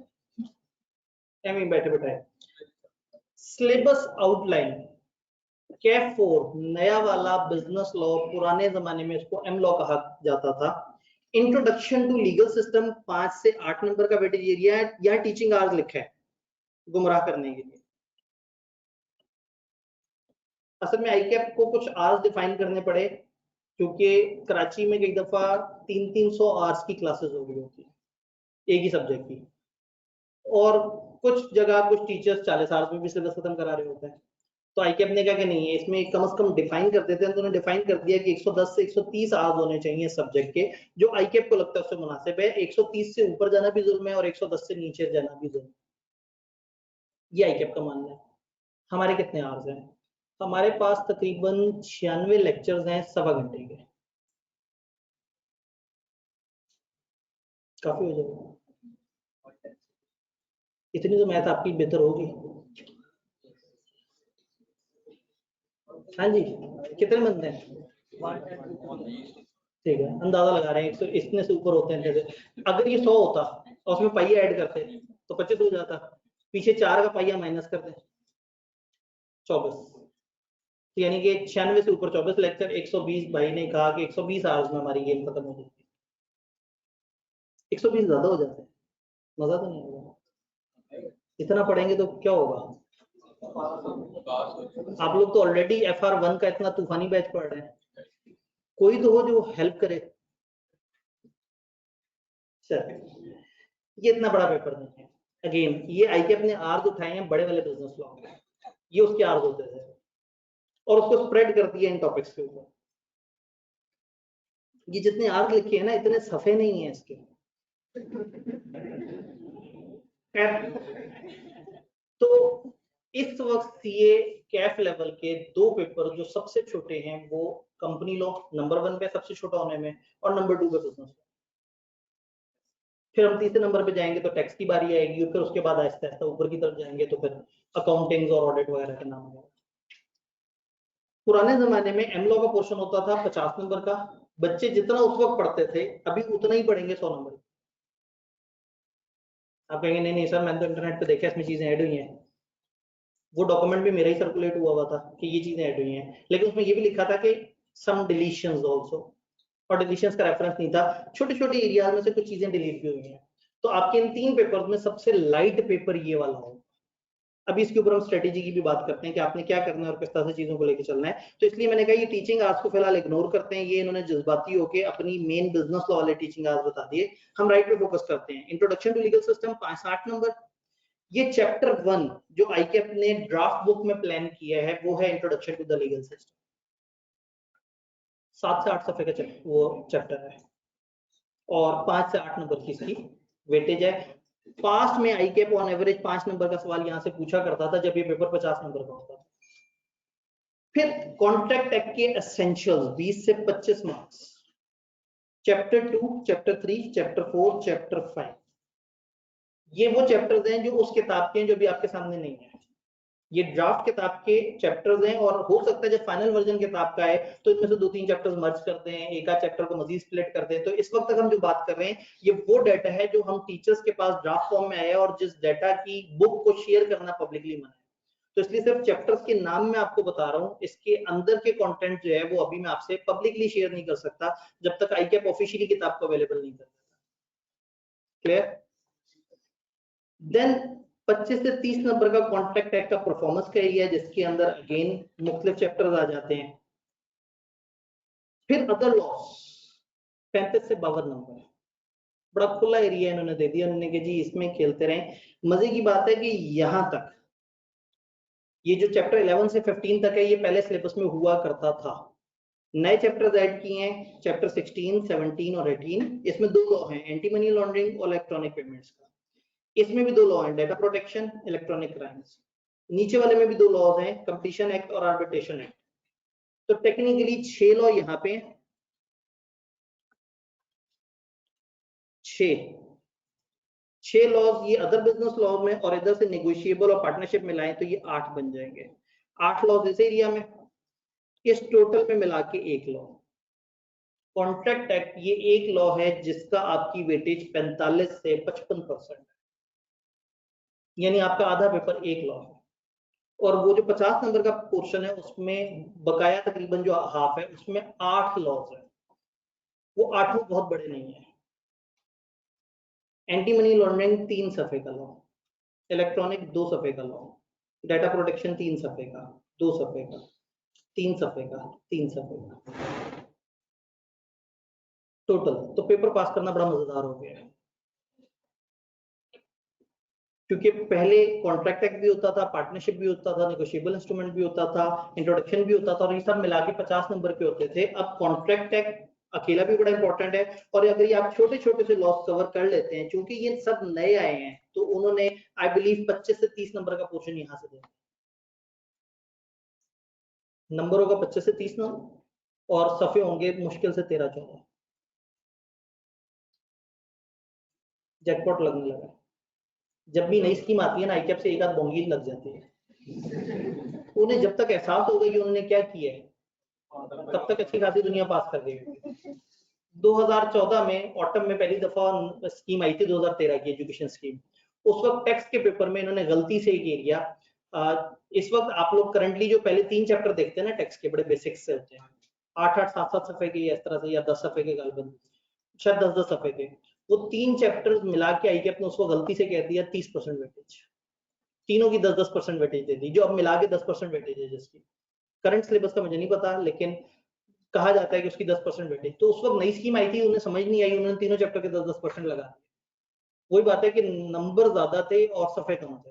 में बैठे बैठे। सिलेबस आउटलाइन कैफ 4 नया वाला बिजनेस लॉ, पुराने जमाने में इसको एम लॉ कहा जाता था। इंट्रोडक्शन टू लीगल सिस्टम 5 से 8 नंबर का वेटेज एरिया है। यहाँ टीचिंग आवर्स लिखा है गुमराह करने के लिए। असल में आईकैप को कुछ आवर्स डिफाइन करने पड़े, क्योंकि कराची में कई दफा 300-300 आवर्स की क्लासेस हो गई होती है एक ही सब्जेक्ट की, और कुछ जगह कुछ टीचर्स 40 आवर्स में भी सिलेबस खत्म करा रहे होते हैं। तो आईकैप ने कहा कि नहीं है, इसमें कम से कम डिफाइन कर देते हैं। तो उन्होंने डिफाइन कर दिया कि 110 से 130 आवर्स होने चाहिए सब्जेक्ट के, जो आईकैप को लगता है उससे मुनासिब है। 130 से ऊपर जाना भी जुल्म है और 110 से नीचे जाना भी जुल्म है, ये आईकैप का मानना है। हमारे कितने आवर्स हैं? हमारे पास तकरीबन 96 लेक्चर्स हैं सवा घंटे के, काफी हो जाएगा। इतनी तो मैथ आपकी बेहतर होगी। हाँ जी, कितने बंदे हैं? ठीक है, अंदाजा लगा रहे हैं, इतने से ऊपर होते हैं। जैसे अगर ये 100 होता और उसमें पहिया ऐड करते तो 25 हो जाता, पीछे 4 का पहिया माइनस कर दें 24, तो यानी कि 96 से ऊपर 24 लेक्चर। 120 भाई ने कहा कि 120 आवर्स में हमारी गेम खत्म हो जाती है। 120 ज्यादा हो जाते हैं, मजा तो नहीं होगा। इतना पढ़ेंगे तो क्या होगा? आप लोग तो ऑलरेडी FR1 का इतना तूफानी बैच पढ़ रहे हैं, कोई तो हो जो हेल्प करे। सर ये इतना बड़ा पेपर नहीं है। अगेन ये आईकैप ने आर्स उठाए हैं बड़े वाले बिजनेस लॉ में, ये उसके आर्स होते थे और उसको स्प्रेड कर दिया इन टॉपिक्स के ऊपर। ये जितने आर्स लिखे हैं ना, इतने सफे नहीं है इसके। तो इस वक्त सीए कैफ लेवल के 2 पेपर जो सबसे छोटे हैं वो कंपनी लॉ नंबर 1 पे सबसे छोटा होने में, और नंबर 2 पे बिजनेस। फिर हम तीसरे नंबर पे जाएंगे तो टैक्स की बारी आएगी, और फिर उसके बाद आहिस्ता आहिस्ता ऊपर की तरफ जाएंगे तो फिर अकाउंटिंग और ऑडिट वगैरह के नाम आएगा। पुराने जमाने में एम लॉ का पोर्शन होता था 50 नंबर का, बच्चे जितना उस वक्त पढ़ते थे अभी उतना ही पढ़ेंगे 100 नंबर। आप कहेंगे नहीं नहीं सर मैंने तो इंटरनेट पे देखा इसमें चीजें ऐड हुई हैं, वो डॉक्यूमेंट भी मेरा ही सर्कुलेट हुआ था कि ये चीजें ऐड हुई हैं, लेकिन उसमें ये भी लिखा था कि सम डिलीशंस आल्सो, और डिलीशंस का रेफरेंस नहीं था। छोटे छोटे एरिया में से कुछ चीजें डिलीट भी हुई हैं। तो आपके इन 3 पेपर्स में सबसे लाइट पेपर ये वाला हो। अभी इसके ऊपर हम स्ट्रेटेजी की भी बात करते हैं कि आपने क्या करना है और किस तरह से चीजों को लेकर चलना है। तो इसलिए मैंने कहा ये टीचिंग आवर्स को फिलहाल इग्नोर करते हैं, ये इन्होंने जज्बाती होकर अपनी मेन बिजनेस लॉ वाले टीचिंग आवर्स बता दिए। हम राइट पे फोकस करते हैं। इंट्रोडक्शन टू लीगल सिस्टम 60 नंबर। ये चैप्टर 1 जो आईकैप ने ड्राफ्ट बुक में प्लान किया है वो है introduction to the legal system. 7 से 8 सफे का वो चैप्टर है और 5 से 8 नंबर की इसकी वेटेज है। पास्ट में आईकैप ऑन एवरेज 5 नंबर का सवाल यहां से पूछा करता था जब ये पेपर 50 नंबर का होता था। फिर कॉन्ट्रैक्ट एक्ट के एसेंशियल्स 20 से 25 marks. Chapter 2, chapter 3, chapter 4, chapter 5, ये वो चैप्टर्स हैं जो उस किताब के हैं जो भी आपके सामने नहीं है। ये ड्राफ्ट किताब के चैप्टर्स हैं और हो सकता है जब फाइनल वर्जन किताब का है तो इनमें से 2-3 चैप्टर्स मर्ज कर दें, एक आध चैप्टर को मजीद स्प्लिट कर दें। तो इस वक्त तक हम जो बात कर रहे हैं ये वो डाटा है जो हम टीचर्स के पास ड्राफ्ट फॉर्म में आया और जिस डाटा की बुक को शेयर करना पब्लिकली मना है। तो इसलिए सिर्फ चैप्टर्स के नाम में आपको बता रहा हूँ, इसके अंदर के कंटेंट जो है वो अभी मैं आपसे पब्लिकली शेयर नहीं कर सकता जब तक आईकैप ऑफिशियली किताब को अवेलेबल नहीं कर देता। क्लियर? देन 25 से 30 नंबर का कॉन्ट्रैक्ट एक्ट का परफॉर्मेंस का एरिया है, जिसके अंदर अगेन मुख्तलिफ चैप्टर्स आ जाते हैं। फिर अदर लॉस 35 से 52 नंबर, बड़ा खुला एरिया इन्होंने दे दिया, उन्होंने कि जी इसमें खेलते रहें। मजे की बात है कि यहां तक ये जो चैप्टर 11 से 15 तक है ये पहले सिलेबस में हुआ करता था, नए चैप्टर्स ऐड किए हैं, चैप्टर 16, 17 और 18। इसमें दो लॉ हैं, एंटी मनी लॉन्ड्रिंग और इलेक्ट्रॉनिक पेमेंट्स का। इसमें भी दो लॉ हैं, डेटा प्रोटेक्शन, इलेक्ट्रॉनिक क्राइम्स। नीचे वाले में भी दो लॉज हैं, कंपटीशन एक्ट और आर्बिट्रेशन एक्ट। तो टेक्निकली 6 लॉ यहाँ पे, 6 लॉज ये अदर बिजनेस लॉ में, और इधर से नेगोशिएबल और पार्टनरशिप मिलाएं तो ये 8 बन जाएंगे। 8 लॉज इस एरिया में, इस टोटल में मिला के 1 लॉ। कॉन्ट्रैक्ट एक्ट ये एक लॉ है जिसका आपकी वेटेज 45 से 55% है, यानी आपका आधा पेपर एक लॉ है। और वो जो 50 नंबर का पोर्शन है उसमें बकाया तकरीबन जो हाफ है उसमें 8 लॉज है, वो 8 बहुत बड़े नहीं है। एंटी मनी लॉन्ड्रिंग 3 सफे का लॉ, इलेक्ट्रॉनिक 2 सफे का लॉ, डेटा प्रोटेक्शन 3 सफे का, 2 सफे का, 3 सफे का, 3 सफे का टोटल। तो पेपर पास करना बड़ा मजेदार हो गया है, क्योंकि पहले कॉन्ट्रैक्ट एक्ट भी होता था, पार्टनरशिप भी होता था, नेगोशिएबल इंस्ट्रूमेंट भी होता था, इंट्रोडक्शन भी होता था, और ये सब मिला के 50 नंबर पे होते थे। अब कॉन्ट्रैक्ट एक्ट अकेला भी बड़ा इंपॉर्टेंट है, और अगर ये आप छोटे छोटे से लॉस कवर कर लेते हैं, क्योंकि ये सब नए आए हैं, तो उन्होंने आई बिलीव 25 से 30 नंबर का पोर्शन यहाँ से देना, नंबर होगा 25 से 30 नंबर, और सफे होंगे मुश्किल से 13-14। जैकपॉट लगने लगा। जब भी नई स्कीम आती है ना, आईकैप से एक आध बोंगी लग जाती है। उन्हें जब तक एहसास होगा कि उन्होंने क्या किया है, तब तक अच्छी खासी दुनिया पास कर देगी। 2014 में ऑटम में पहली दफा स्कीम आई थी, 2013 की एजुकेशन स्कीम। उस वक्त टैक्स के पेपर में इन्होंने गलती से एक एरिया, इस वक्त आप लोग करंटली जो पहले 3 चैप्टर देखते हैं ना टैक्स के, बड़े बेसिक्स से होते हैं, 8-8, 7-7 सफे के इस तरह से, या 10 सफे के गालबन, शायद 10-10 सफे के, वो 3 चैप्टर्स मिला के आईकैप ने उसको गलती से कह दिया 30% वेटेज, तीनों की 10-10% वेटेज दे दी, जो अब मिला के 10% वेटेज है जिसकी। करंट सिलेबस का मुझे नहीं पता, लेकिन कहा जाता है कि उसकी 10% वेटेज। तो उस वक्त नई स्कीम आई थी, उन्हें समझ नहीं आई, उन्होंने तीनों चैप्टर के 10-10% लगा दिए। वही बात है कि नंबर ज्यादा थे और सफे कम थे।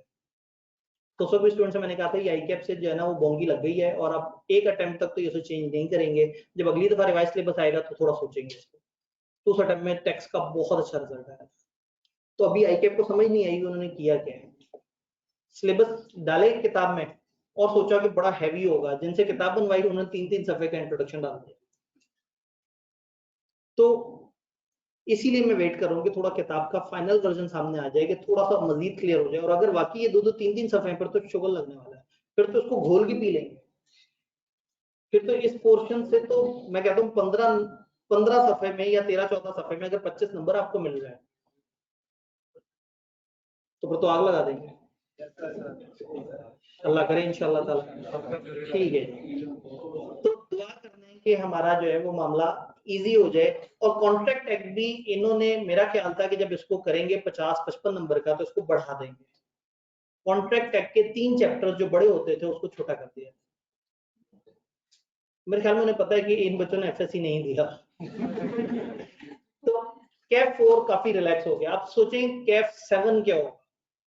तो सब स्टूडेंट से मैंने कहा था ये आईकैप से जो है ना वो बोंगी लग गई है, और अब एक अटेम्प्ट तक तो ये चेंज नहीं करेंगे, जब अगली दफा रिवाइज सिलेबस आएगा तो थोड़ा सोचेंगे इसको। तो उस अटेम्प्ट में टैक्स का बहुत अच्छा रिजल्ट आया। तो अभी आईकैप को समझ नहीं आई उन्होंने किया क्या है, सिलेबस डाले किताब में और सोचा कि बड़ा हैवी होगा, जिनसे किताब बनवाई उन्होंने 3-3 सफे का इंट्रोडक्शन डाल दिया। तो इसीलिए मैं वेट कर रहा हूँ कि थोड़ा किताब का फाइनल वर्जन सामने आ जाए, कि थोड़ा सा मजीद क्लियर हो जाए, और अगर वाकई ये 2-2, 3-3 सफे पर तो शुगर लगने वाला है, फिर तो उसको घोल के पी लेंगे। फिर तो इस पोर्शन से तो मैं कहता हूँ 15 सफे में या 13-14 सफे में अगर 25 नंबर आपको मिल जाए तो फिर तो आग लगा देंगे। अल्लाह करे इंशाल्लाह ताला। ठीक है, तो दुआ करना है कि हमारा जो है वो मामला इजी हो जाए। और कॉन्ट्रैक्ट एक्ट भी इन्होंने, मेरा ख्याल था कि जब इसको करेंगे 50-55 नंबर का तो इसको बढ़ा देंगे। कॉन्ट्रैक्ट एक्ट के 3 चैप्टर जो बड़े होते थे उसको छोटा कर दिया। मेरे ख्याल में उन्हें पता है कि इन बच्चों ने एफएससी नहीं दिया। तो कैफ 4 काफी रिलैक्स हो गया। आप सोचें कैफ 7 क्या होगा,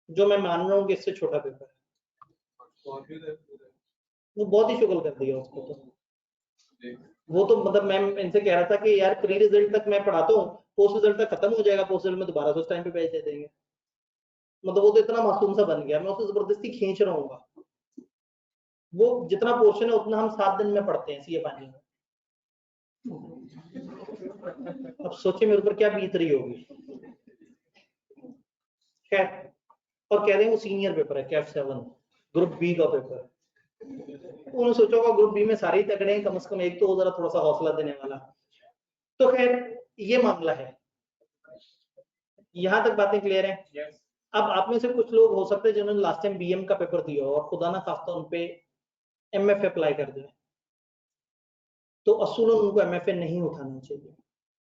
जो मैं मान रहा हूँ कि इससे छोटा पेपर है। वो बहुत ही शुगल कर दिया उसको। तो वो तो मतलब मैं इनसे कह रहा था कि यार प्री रिजल्ट तक मैं पढ़ाता हूँ, पोस्ट रिजल्ट तक खत्म हो जाएगा, पोस्ट रिजल्ट में दोबारा से उस टाइम पे बैच दे देंगे। मतलब वो तो इतना मासूम सा बन गया, मैं उसे जबरदस्ती खींच रहा हूँ। वो जितना पोर्शन है उतना हम 7 दिन में पढ़ते हैं सीए पानी में। अब सोचे मेरे ऊपर क्या बीत रही होगी। खैर, और कह रहे हैं वो सीनियर पेपर है कैफ 7, ग्रुप बी का पेपर। उन्होंने सोचा होगा ग्रुप बी में सारे ही तगड़े हैं, कम से कम एक तो हो जरा थोड़ा सा हौसला देने वाला। तो खैर ये मामला है, यहां तक बातें क्लियर हैं। अब आप में से कुछ लोग हो सकते हैं जिन्होंने लास्ट टाइम बीएम का पेपर दिया हो और खुदा ना खास्ता उन पे एमएफ अप्लाई कर दिया, तो असूलन उनको एमएफए नहीं उठाना चाहिए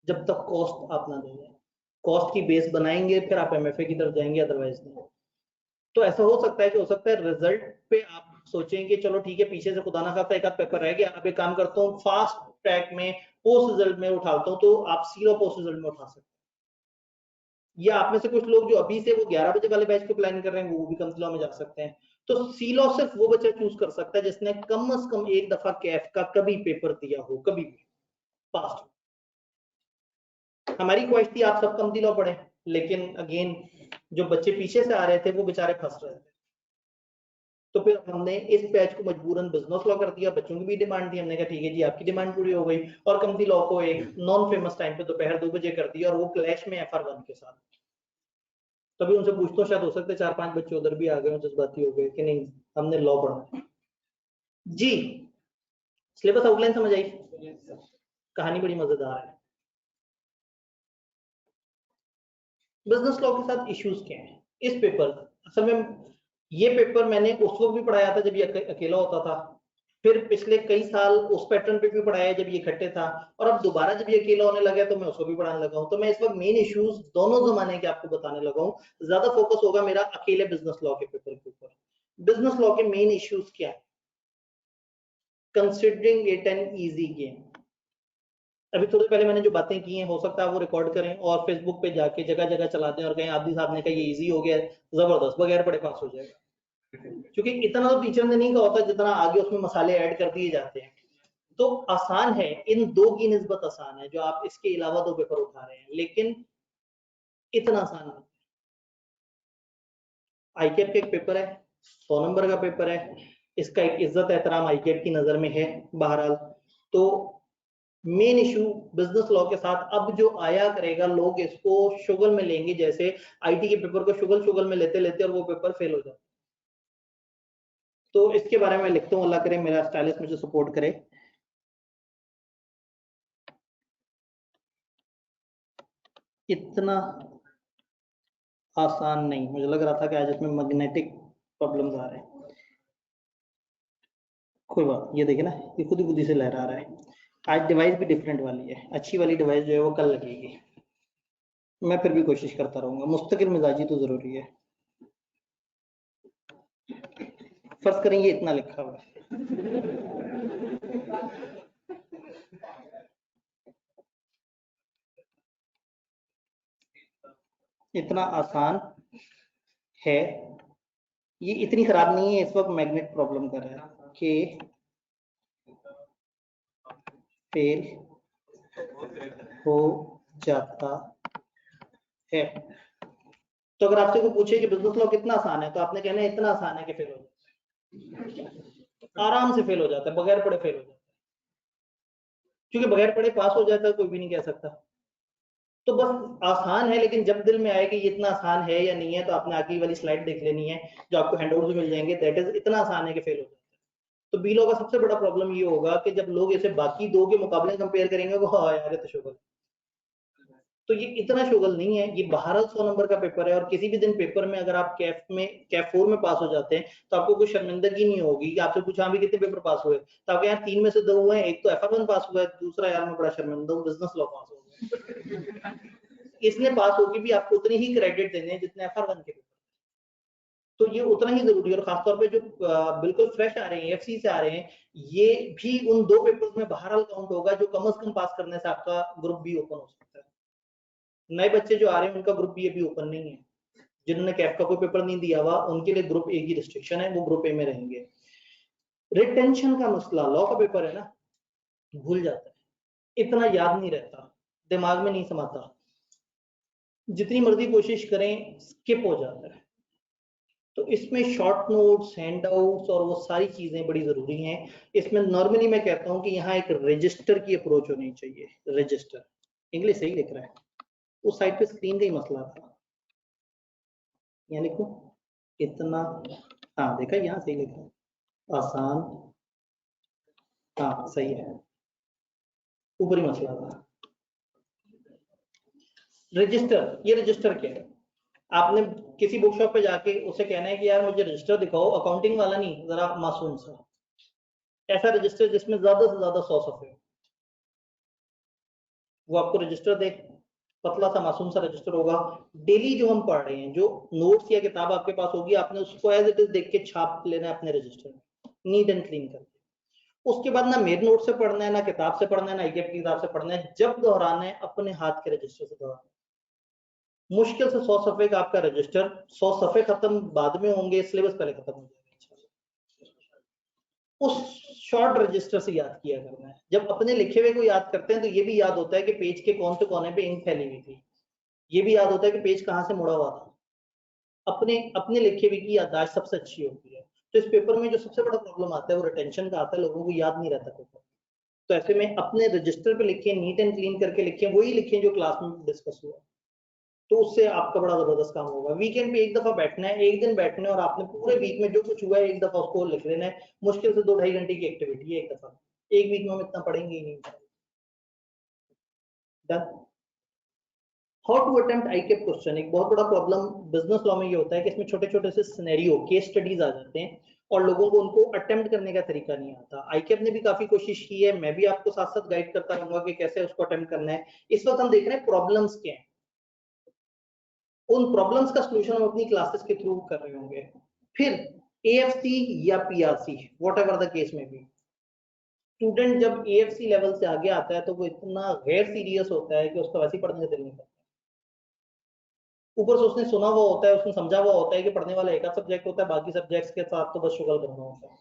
जब तक कॉस्ट आप ना दें। कॉस्ट की बेस बनाएंगे फिर आप एमएफए की तरफ जाएंगे, अदरवाइज नहीं। तो ऐसा हो सकता है कि हो सकता है रिजल्ट पे आप सोचेंगे चलो ठीक है, पीछे से खुदा ना खास्ता एक आध पेपर रह गया, अब एक काम करता हूँ फास्ट ट्रैक में पोस्ट रिजल्ट में उठाता हूँ, तो आप सीरो पोस्ट रिजल्ट में उठा सकते हैं। या आप में से कुछ लोग जो अभी से वो 11 बजे वाले बैच को प्लान कर रहे हैं, वो भी कम में जा सकते हैं। तो सी लॉ सिर्फ वो बच्चा चूज कर सकता है जिसने कम से कम एक दफा कैफ का कभी पेपर दिया हो, कभी भी पास्ट। हमारी ख्वाहिश थी आप सब कम लॉ पढ़े, लेकिन अगेन जो बच्चे पीछे से आ रहे थे वो बेचारे फंस रहे थे। तो फिर हमने इस बैच को मजबूरन बिजनेस लॉ कर दिया। बच्चों की भी डिमांड थी, हमने कहा ठीक है जी आपकी डिमांड पूरी हो गई, और कमती लॉ को एक नॉन फेमस टाइम पे दोपहर 2 बजे कर दिया, और वो क्लैश में FR1 के साथ। तभी उनसे पूछता हूँ, शायद हो सकते 4-5 बच्चे उधर भी आ गए हो, जज्बाती हो गए कि नहीं हमने लॉ पढ़ा जी। सिलेबस आउटलाइन समझ आई? कहानी बड़ी मजेदार है। बिजनेस लॉ के साथ इश्यूज क्या हैं इस पेपर? असल में ये पेपर मैंने उस वक्त भी पढ़ाया था जब ये अकेला होता था, फिर पिछले कई साल उस पैटर्न पे भी पढ़ाया जब ये इकट्ठे था, और अब दोबारा जब ये अकेला होने लगा तो मैं उसको भी पढ़ाने लगा हूं। तो मैं इस वक्त मेन इश्यूज दोनों जमाने के आपको बताने लगा हूं। ज्यादा फोकस होगा मेरा अकेले बिजनेस लॉ के पेपर के ऊपर। बिजनेस लॉ के मेन इश्यूज क्या है, considering it an easy game. अभी थोड़ी पहले मैंने जो बातें की हैं हो सकता है वो रिकॉर्ड करें और फेसबुक पे जाके जगह जगह चला दें और कहें आदि साहब ने कहा ये इजी हो गया है, जबरदस्त, बगैर पढ़े पास हो जाएगा। क्योंकि इतना तो टीचर ने नहीं कहा होता जितना आगे उसमें मसाले ऐड कर दिए जाते हैं। तो आसान है, इन दो की निस्बत आसान है जो आप इसके अलावा 2 पेपर उठा रहे हैं, लेकिन इतना आसान नहीं। आईकेट का एक पेपर है, 100 नंबर का पेपर है, इसका एक इज्जत एहतराम आईकेट की नजर में है बहरहाल। तो मेन इशू बिजनेस लॉ के साथ अब जो आया करेगा, लोग इसको शुगल में लेंगे, जैसे आईटी के पेपर को शुगल में लेते लेते और वो पेपर फेल हो जाता। तो इसके बारे में लिखता हूँ, अल्लाह करे मेरा स्टाइलिस्ट मुझे सपोर्ट करे। इतना आसान नहीं, मुझे लग रहा था कि आज इसमें मैग्नेटिक प्रॉब्लम्स आ रहे हैं। कोई बात, ये देखिए ना, ये खुद ही खुद से लहरा रहा है। आज डिवाइस भी डिफरेंट वाली है, अच्छी वाली डिवाइस जो है वो कल लगेगी। मैं फिर भी कोशिश करता रहूंगा, मुस्तकिल मिजाजी तो जरूरी है। फर्ज करेंगे इतना लिखा हुआ है, इतना आसान है, ये इतनी खराब नहीं है। इस वक्त मैग्नेट प्रॉब्लम कर रहा है कि फेल हो जाता है। तो अगर आपसे कोई पूछे कि बिजनेस लॉ कितना आसान है, तो आपने कहना है इतना आसान है कि फेल हो जाता है, आराम से फेल हो जाता है, बगैर पढ़े फेल हो जाता है। क्योंकि बगैर पढ़े पास हो जाता है कोई भी नहीं कह सकता। तो बस आसान है, लेकिन जब दिल में आए कि ये इतना आसान है या नहीं है, तो आपने आगे वाली स्लाइड देख लेनी है जो आपको हैंडआउट मिल जाएंगे। दैट इज इतना आसान है कि फेल हो जाता है। तो बी लॉ का सबसे बड़ा प्रॉब्लम ये होगा कि जब लोग इसे बाकी 2 के मुकाबले कंपेयर करेंगे, वो हाँ यार ये तो शुगल। तो ये इतना शुगल नहीं है, ये बहरहाल 100 नंबर का पेपर है, और किसी भी दिन पेपर में अगर आप कैफ 4 में पास हो जाते हैं तो आपको कोई शर्मिंदगी नहीं होगी कि आपसे पूछा भी कितने पेपर पास हुए, तो आपके यार 3 में से 2 हुए हैं, एक तो FR1 पास हुआ है, दूसरा यार मैं बड़ा शर्मिंदा हूँ बिजनेस लॉ पास हो गया। इसने पास होकर भी आपको उतने ही क्रेडिट देने हैं जितने FR1 के पेपर। तो ये उतना ही जरूरी है, और खासतौर पे जो बिल्कुल फ्रेश आ रहे हैं, एफसी से आ रहे हैं, ये भी उन 2 पेपर्स में बहरहाल काउंट होगा जो कम से कम पास करने से आपका ग्रुप बी ओपन हो सकता है। नए बच्चे जो आ रहे हैं उनका ग्रुप बी अभी ओपन नहीं है, जिन्होंने कैफ का कोई पेपर नहीं दिया हुआ उनके लिए ग्रुप ए की रिस्ट्रिक्शन है, वो ग्रुप ए में रहेंगे। रिटेंशन का मसला, लॉ का पेपर है ना, भूल जाता है, इतना याद नहीं रहता, दिमाग में नहीं समाता, जितनी मर्जी कोशिश करें स्किप हो जाता है। तो इसमें शॉर्ट नोट्स, हैंडआउट्स और वो सारी चीजें बड़ी जरूरी हैं। इसमें नॉर्मली मैं कहता हूं कि यहाँ एक रजिस्टर की अप्रोच होनी चाहिए। रजिस्टर, इंग्लिश सही लिख रहा है, उस साइड पे स्क्रीन का ही मसला था। यहाँ लिखो इतना, हाँ देखा यहाँ सही लिखा है, आसान, हाँ सही है, ऊपरी मसला था। रजिस्टर, ये रजिस्टर क्या है? आपने किसी बुक शॉप पे जाके उसे कहना है कि यार मुझे रजिस्टर दिखाओ, अकाउंटिंग वाला नहीं, जरा मासूम सा ऐसा रजिस्टर जिसमें ज्यादा से ज्यादा 100 सफे, वो आपको रजिस्टर दे, पतला सा मासूम सा रजिस्टर होगा। डेली जो हम पढ़ रहे हैं, जो नोट्स या किताब आपके पास होगी, आपने उसको एज इट इज देख के छाप लेना है अपने रजिस्टर में, नीट एंड क्लीन करके। उसके बाद ना मेरे नोट से पढ़ना है, ना किताब से पढ़ना है, ना आईकेएफ की किताब से पढ़ना है, जब दोहराना है अपने हाथ के रजिस्टर से दोहराना है। मुश्किल से 100 सफे का आपका रजिस्टर, 100 सफे खत्म बाद में होंगे, सिलेबस पहले खत्म हो जाएगा। उस शॉर्ट रजिस्टर से याद किया करना है। जब अपने लिखे हुए को याद करते हैं तो ये भी याद होता है कि पेज के कौन से कोने पे इंक फैली हुई थी, ये भी याद होता है कि पेज कहाँ से मुड़ा हुआ था। अपने अपने लिखे हुए की याददाश्त सबसे अच्छी होती है। तो इस पेपर में जो सबसे बड़ा प्रॉब्लम आता है वो रिटेंशन का आता है, लोगों को याद नहीं रहता पेपर। तो ऐसे में अपने रजिस्टर पे लिखें, नीट एंड क्लीन करके लिखें, वही लिखें जो क्लास में डिस्कस हुआ, तो उससे आपका बड़ा जबरदस्त काम होगा। वीकेंड पे एक दफा बैठना है, एक दिन बैठना है और आपने पूरे वीक में जो कुछ हुआ है एक दफा उसको लिख लेना है। मुश्किल से 2-2.5 घंटे की एक्टिविटी है एक दफा, एक वीक में हम इतना पढ़ेंगे ही नहीं। Done. How to attempt ICAP question. एक बहुत बड़ा प्रॉब्लम बिजनेस लॉ में ये होता है कि इसमें छोटे छोटे से सिनेरियो, केस स्टडीज आ जाते हैं और लोगों को उनको अटेम्प्ट करने का तरीका नहीं आता। आईकेप ने भी काफी कोशिश की है, मैं भी आपको साथ साथ गाइड करता रहूंगा कि कैसे उसको अटेम्प्ट करना है। इस वक्त हम देख रहे हैं प्रॉब्लम्स क्या हैं, उन प्रॉब्लम्स का सोल्यूशन हम अपनी क्लासेस के थ्रू कर रहे होंगे। फिर एएफसी या PRC, what ever the case में भी, स्टूडेंट जब एएफसी लेवल से आगे आता है तो वो इतना गैर सीरियस होता है कि उसका वैसे ही पढ़ने का दिल नहीं करता। ऊपर से उसने सुना हुआ होता है, उसने समझा हुआ होता है कि पढ़ने वाला एक आध सब्जेक्ट होता है, बाकी सब्जेक्ट्स के साथ तो बस शुगल करना होता है।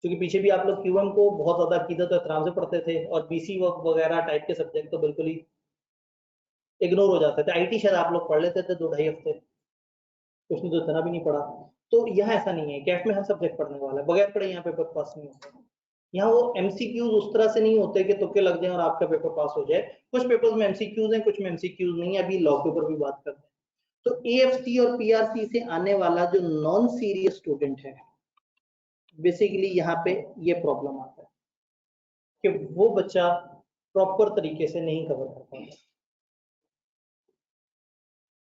क्योंकि पीछे भी आप लोग क्यूएम को बहुत ज्यादा अकीदत और एहतराम से पढ़ते थे और बीसी वगैरह टाइप के सब्जेक्ट तो बिल्कुल ही इग्नोर हो जाते थे। आईटी शायद आप लोग पढ़ लेते थे 2-2.5 हफ्ते, कुछ नहीं तो इतना भी नहीं पढ़ा। तो यहाँ ऐसा नहीं है, कैट में हर सब्जेक्ट पढ़ने वाला है, बगैर पढ़े यहाँ पेपर पास नहीं होता। यहाँ वो एमसीक्यूज उस तरह से नहीं होते कि तुक्के लग जाए और आपका पेपर पास हो जाए। कुछ पेपर्स में एमसीक्यूज हैं, कुछ में एमसीक्यूज नहीं है। अभी लॉ के ऊपर भी बात करते हैं। तो एएफसी और पीआरसी से आने वाला जो नॉन सीरियस स्टूडेंट है, बेसिकली यहाँ पे ये प्रॉब्लम आता है कि वो बच्चा प्रॉपर तरीके से नहीं कवर कर पाता।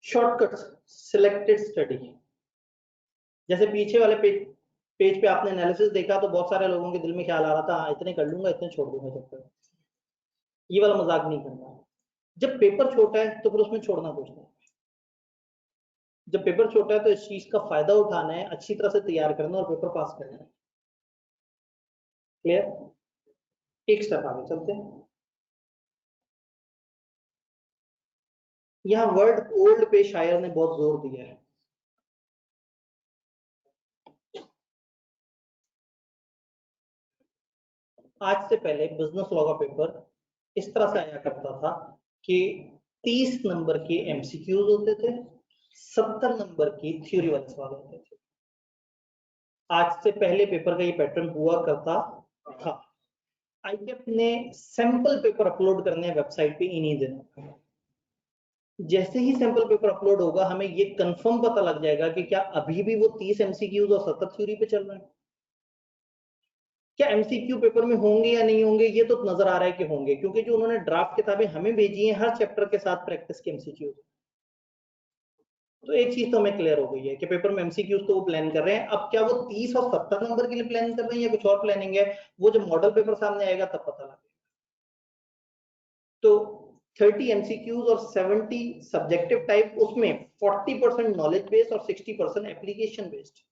शॉर्टकट्स, सिलेक्टेड स्टडी, जैसे पीछे वाले पेज पे आपने एनालिसिस देखा तो बहुत सारे लोगों के दिल में ख्याल आ रहा था, हाँ इतने कर लूंगा, इतने छोड़ दूंगा चैप्टर। ये वाला मजाक नहीं करना। जब पेपर छोटा है तो फिर उसमें छोड़ना कुछ नहीं। जब पेपर छोटा है तो इस चीज का फायदा उठाना है, अच्छी तरह से तैयार करना और पेपर पास करना है। क्लियर? एक स्टेप आगे चलते हैं। यहाँ वर्ड ओल्ड पे शायर ने बहुत जोर दिया है। आज से पहले बिजनेस लॉ का पेपर इस तरह से आया करता था कि 30 नंबर के एमसीक्यूज होते थे, 70 नंबर की थ्योरी वाले सवाल होते थे। आज से पहले पेपर का ये पैटर्न हुआ करता था। आईकेएफ ने सैंपल पेपर अपलोड करने हैं वेबसाइट पे इन्हीं दिनों। जैसे ही सैंपल पेपर अपलोड होगा हमें ये कंफर्म पता लग जाएगा कि क्या अभी भी वो 30 एमसीक्यूज और 70 थ्योरी पे चल रहे हैं। क्या एमसीक्यू पेपर में होंगे या नहीं होंगे, ये तो नजर आ रहा है कि होंगे, क्योंकि जो उन्होंने ड्राफ्ट किताबें हमें भेजी हैं हर चैप्टर के साथ प्रैक्टिस के एमसीक्यू। तो एक चीज तो हमें क्लियर हो गई है कि पेपर में एमसीक्यूज तो वो प्लान कर रहे हैं। अब क्या वो 30 और 70 नंबर के लिए प्लान कर रहे हैं या कुछ और प्लानिंग है, वो जब मॉडल पेपर सामने आएगा तब पता लगेगा। तो 30 एमसीक्यूज और 70 सब्जेक्टिव टाइप, उसमें 40% नॉलेज बेस्ड और 60% एप्लीकेशन बेस्ड।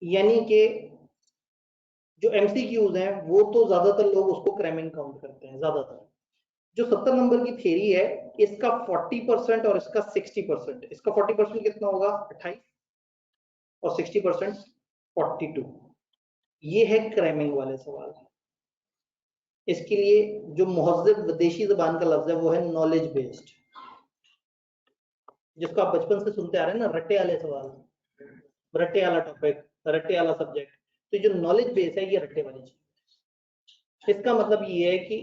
यानी कि जो एमसीक्यूज हैं वो तो ज्यादातर लोग उसको क्रैमिंग काउंट करते हैं ज्यादातर। जो 70 नंबर की थ्योरी है इसका 40% और इसका 60%। इसका 40% कितना होगा, 28, और 60% 42। ये है क्रैमिंग वाले सवाल। इसके लिए जो मुहज्जब विदेशी जबान का लफ्ज है वो है नॉलेज बेस्ड, जिसको आप बचपन से सुनते आ रहे हैं ना, रट्टे वाले सवाल, रट्टे वाला टॉपिक, रट्टे वाला सब्जेक्ट। तो जो नॉलेज बेस है ये रट्टे वाली चीज। इसका मतलब ये है कि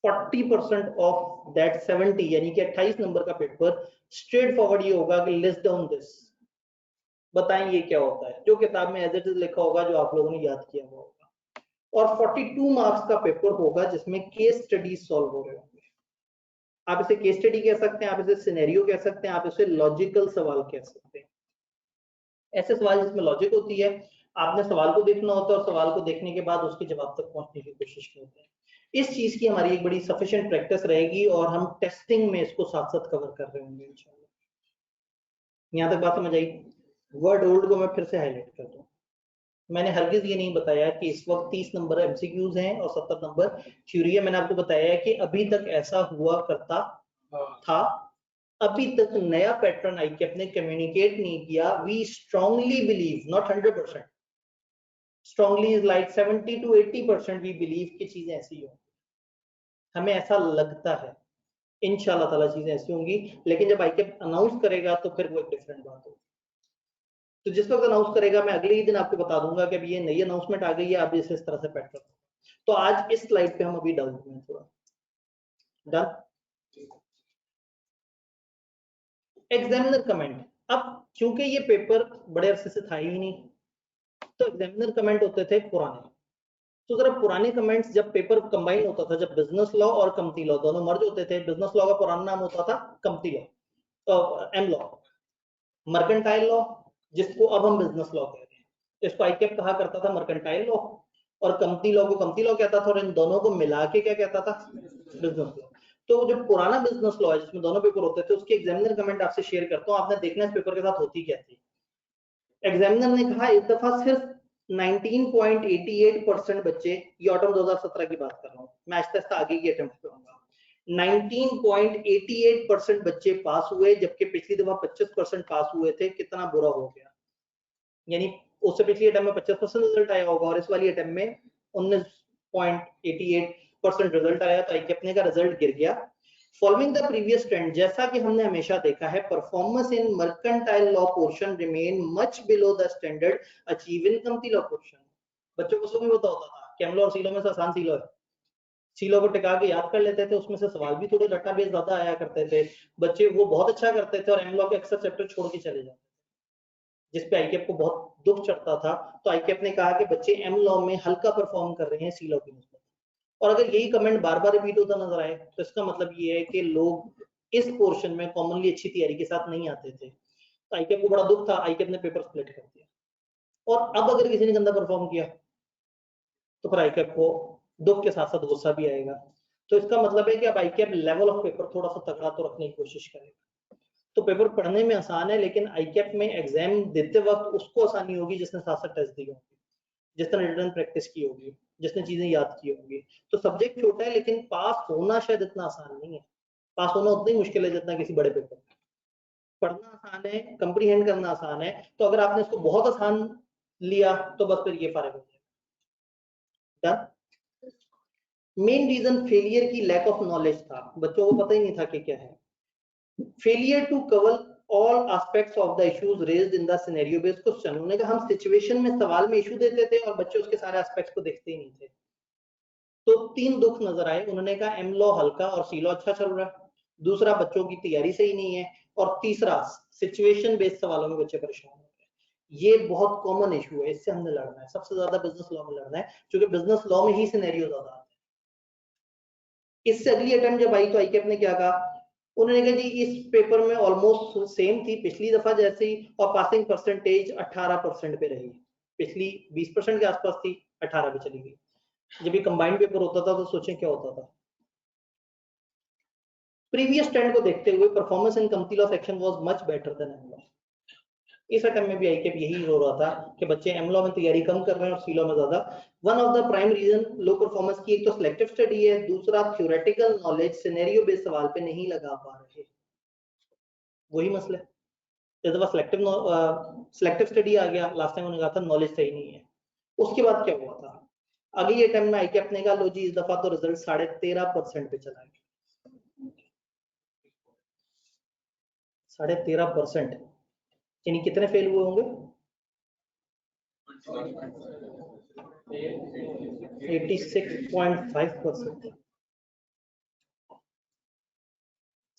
40% ऑफ दैट 70 यानी कि 28 नंबर का पेपर स्ट्रेट फॉरवर्ड ये होगा कि लिस्ट डाउन दिस, बताएं ये क्या होता है, जो किताब में एज इट इज लिखा होगा, जो आप लोगों ने याद किया हुआ होगा। और 42 मार्क्स का पेपर होगा जिसमें केस स्टडीज सॉल्व हो रहे होंगे। आप इसे केस स्टडी कह सकते हैं, आप इसे सिनेरियो कह सकते हैं, आप इसे लॉजिकल सवाल कह सकते हैं। ऐसे सवाल जिसमें लॉजिक होती है, आपने सवाल को देखना होता है और सवाल को देखने के बाद उसके जवाब तक पहुंचने की कोशिश करते हैं। इस चीज की हमारी एक बड़ी सफिशिएंट प्रैक्टिस रहेगी और हम टेस्टिंग में इसको साथ साथ कवर कर रहे होंगे इंशाल्लाह। यहाँ तक बात समझ आई? वर्ड ओल्ड को मैं फिर से हाईलाइट कर दूं, मैंने हरगिज ये नहीं बताया कि इस वक्त 30 नंबर एमसीक्यूज हैं और 70 नंबर थ्योरी है। मैंने आपको बताया है कि अभी तक ऐसा हुआ करता था, अभी तक नया पैटर्न आईकेएफ ने कम्युनिकेट नहीं किया। We strongly believe, not 100%, strongly is like 70 to 80% we believe कि चीजें ऐसी हो, हमें ऐसा लगता है। इंशाल्लाह ताला चीजें ऐसी होंगी, लेकिन जब आईकेएफ अनाउंस करेगा तो फिर वो एक डिफरेंट बात होगी। तो जिस वक्त अनाउंस करेगा मैं अगले ही दिन आपको बता दूंगा कि अभी ये नई अनाउंसमेंट आ गई है, अब इस तरह से पैटर्न। तो आज इस स्लाइड पे हम अभी डाउट में थोड़ा डन। एग्जामिनर कमेंट, अब क्योंकि ये पेपर बड़े अरसे से था ही नहीं, तो एग्जामिनर कमेंट होते थे पुराने। तो जरा पुराने कमेंट्स, जब पेपर कंबाइन होता था, जब बिजनेस लॉ और कंपनी लॉ दोनों मर्ज होते थे, बिजनेस लॉ का पुराना नाम होता था company law, M law, mercantile law, जिसको अब हम बिजनेस लॉ कहते हैं। इसको आईकेएफ कहा करता था मर्केंटाइल लॉ, और कंपनी लॉ को कंपनी लॉ कहता था, और इन दोनों को मिला के क्या कहता था? Business law. तो जो पुराना बिजनेस लॉ है जिसमें दोनों पेपर होते थे, उसके एग्जामिनर कमेंट आपसे शेयर करता हूं, आपने देखना इस पेपर के साथ होती क्या थी। एग्जामिनर ने कहा इस दफा सिर्फ 19.88% बच्चे, ये ऑटम 2017 की बात कर रहा हूं, मैं आहिस्ता आहिस्ता आगे की अटेम्प्ट करूंगा, 19.88% बच्चे पास हुए, जबकि पिछली दफा 25% पास हुए थे। कितना बुरा हो गया, यानी उससे पिछली अटेम्प्ट में 25% रिजल्ट आया होगा और इस वाली अटेम्प्ट में 19.88% रिजल्ट आया, तो आईकेएफ का रिजल्ट गिर गया। फॉलोइंग द प्रीवियस ट्रेंड, जैसा कि हमने हमेशा देखा है, performance in mercantile law portion remain much below the standard achieve in company law portion. बच्चों को उसको भी पता होता था कि एमलॉ और सीलो में से आसान सीलो है, सीलो को टिका के याद कर लेते थे, उसमें से सवाल भी थोड़े डेटाबेस ज्यादा आया करते थे, बच्चे वो बहुत अच्छा करते थे और एमलॉ के अक्सर चैप्टर छोड़ के चले जाते थे, जिसपे आईकेएफ को बहुत दुख चढ़ता था। तो आईकेएफ ने कहा कि बच्चे एम लॉ में हल्का परफॉर्म कर रहे हैं सी लॉ की निस्बत। और अगर यही कमेंट बार बार रिपीट होता नजर आए तो इसका मतलब ये है कि लोग इस पोर्शन में कॉमनली अच्छी तैयारी के साथ नहीं आते थे। तो आईकेएफ को बड़ा दुख था, आईकेएफ ने पेपर स्प्लिट कर दिया। और अब अगर किसी ने गंदा परफॉर्म किया तो फिर आईकेएफ को दुख के साथ साथ गुस्सा भी आएगा। तो इसका मतलब है कि अब आईकेएफ लेवल ऑफ पेपर थोड़ा सा तगड़ा तो रखने की कोशिश करेगा। तो पेपर पढ़ने में आसान है, लेकिन आईकेएफ में एग्जाम देते वक्त उसको आसानी होगी जिसने साथ साथ टेस्ट दिए होंगे, जिसने रिटर्न प्रैक्टिस की होगी, जिसने चीजें याद की होंगी। तो सब्जेक्ट छोटा है, लेकिन पास होना शायद इतना आसान नहीं है। पास होना उतना ही मुश्किल है जितना किसी बड़े पेपर में। पढ़ना आसान है, कंप्रीहेंड करना आसान है, तो अगर आपने इसको बहुत आसान लिया तो बस फिर ये फायदा हो जाएगा। मेन रीजन फेलियर की लैक ऑफ नॉलेज था, बच्चों को पता ही नहीं था कि क्या है। Failure to cover all aspects of the issues raised in the scenario based question. उन्होंने कहा हम सिचुएशन में सवाल में इशू देते थे और बच्चे उसके सारे एस्पेक्ट्स को देखते ही नहीं थे। तो तीन दुख नजर आए। उन्होंने कहा एम लॉ हल्का और सी लॉ अच्छा चल रहा है, दूसरा बच्चों की तैयारी सही नहीं है, और तीसरा सिचुएशन बेस्ड सवालों में बच्चे परेशान हो रहे हैं। ये बहुत कॉमन इशू है, इससे हमने लड़ना है, सबसे ज्यादा बिजनेस लॉ में लड़ना है, क्योंकि बिजनेस लॉ में ही सिनेरियो ज्यादा आते हैं। इससे अगली अटेम्प्ट जब आई तो आईकेएफ ने क्या कहा, उन्होंने कहा जी इस पेपर में ऑलमोस्ट सेम थी पिछली दफा जैसे ही, और पासिंग परसेंटेज 18% पे रही। पिछली 20% के आसपास थी, 18 पे चली गई। जब ये कंबाइंड पेपर होता था तो सोचें क्या होता था। प्रीवियस ट्रेंड को देखते हुए performance in company law section was much better than M law. इस अटेम्प्ट में भी आईकेएफ यही हो रहा था कि बच्चे एम लॉ में तैयारी कम कर रहे हैं और सी लॉ में ज्यादा। One of the prime reason low performance की एक तो सिलेक्टिव स्टडी है, दूसरा थ्योरेटिकल नॉलेज सिनेरियो बेस्ड सवाल पे नहीं लगा पा रहे। वही मसला है, इस दफा सिलेक्टिव स्टडी आ गया, लास्ट टाइम उन्होंने कहा था नॉलेज सही नहीं है। उसके बाद क्या हुआ था, अगली अटेम्प्ट में आईकेएफ ने कहा लो जी इस दफा तो रिजल्ट 13.5% पे चला गया। 13.5%, यानी कितने फेल हुए होंगे? 86.5%।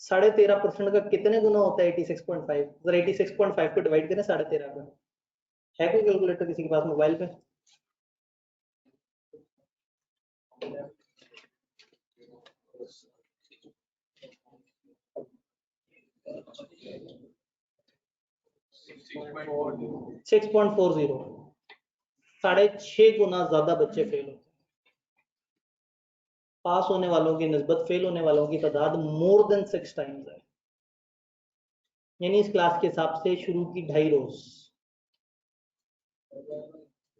13.5% का कितने गुना होता है 86.5? जरा 86.5 को डिवाइड करें 13.5 पे। है कोई कैलकुलेटर किसी के पास मोबाइल पे? 6.40, 6.5 गुना ज्यादा बच्चे फेल होते हैं। पास होने वालों की निस्बत फेल होने वालों की तादाद मोर देन 6 टाइम्स है। यानी इस क्लास के हिसाब से शुरू की 2.5 रोज,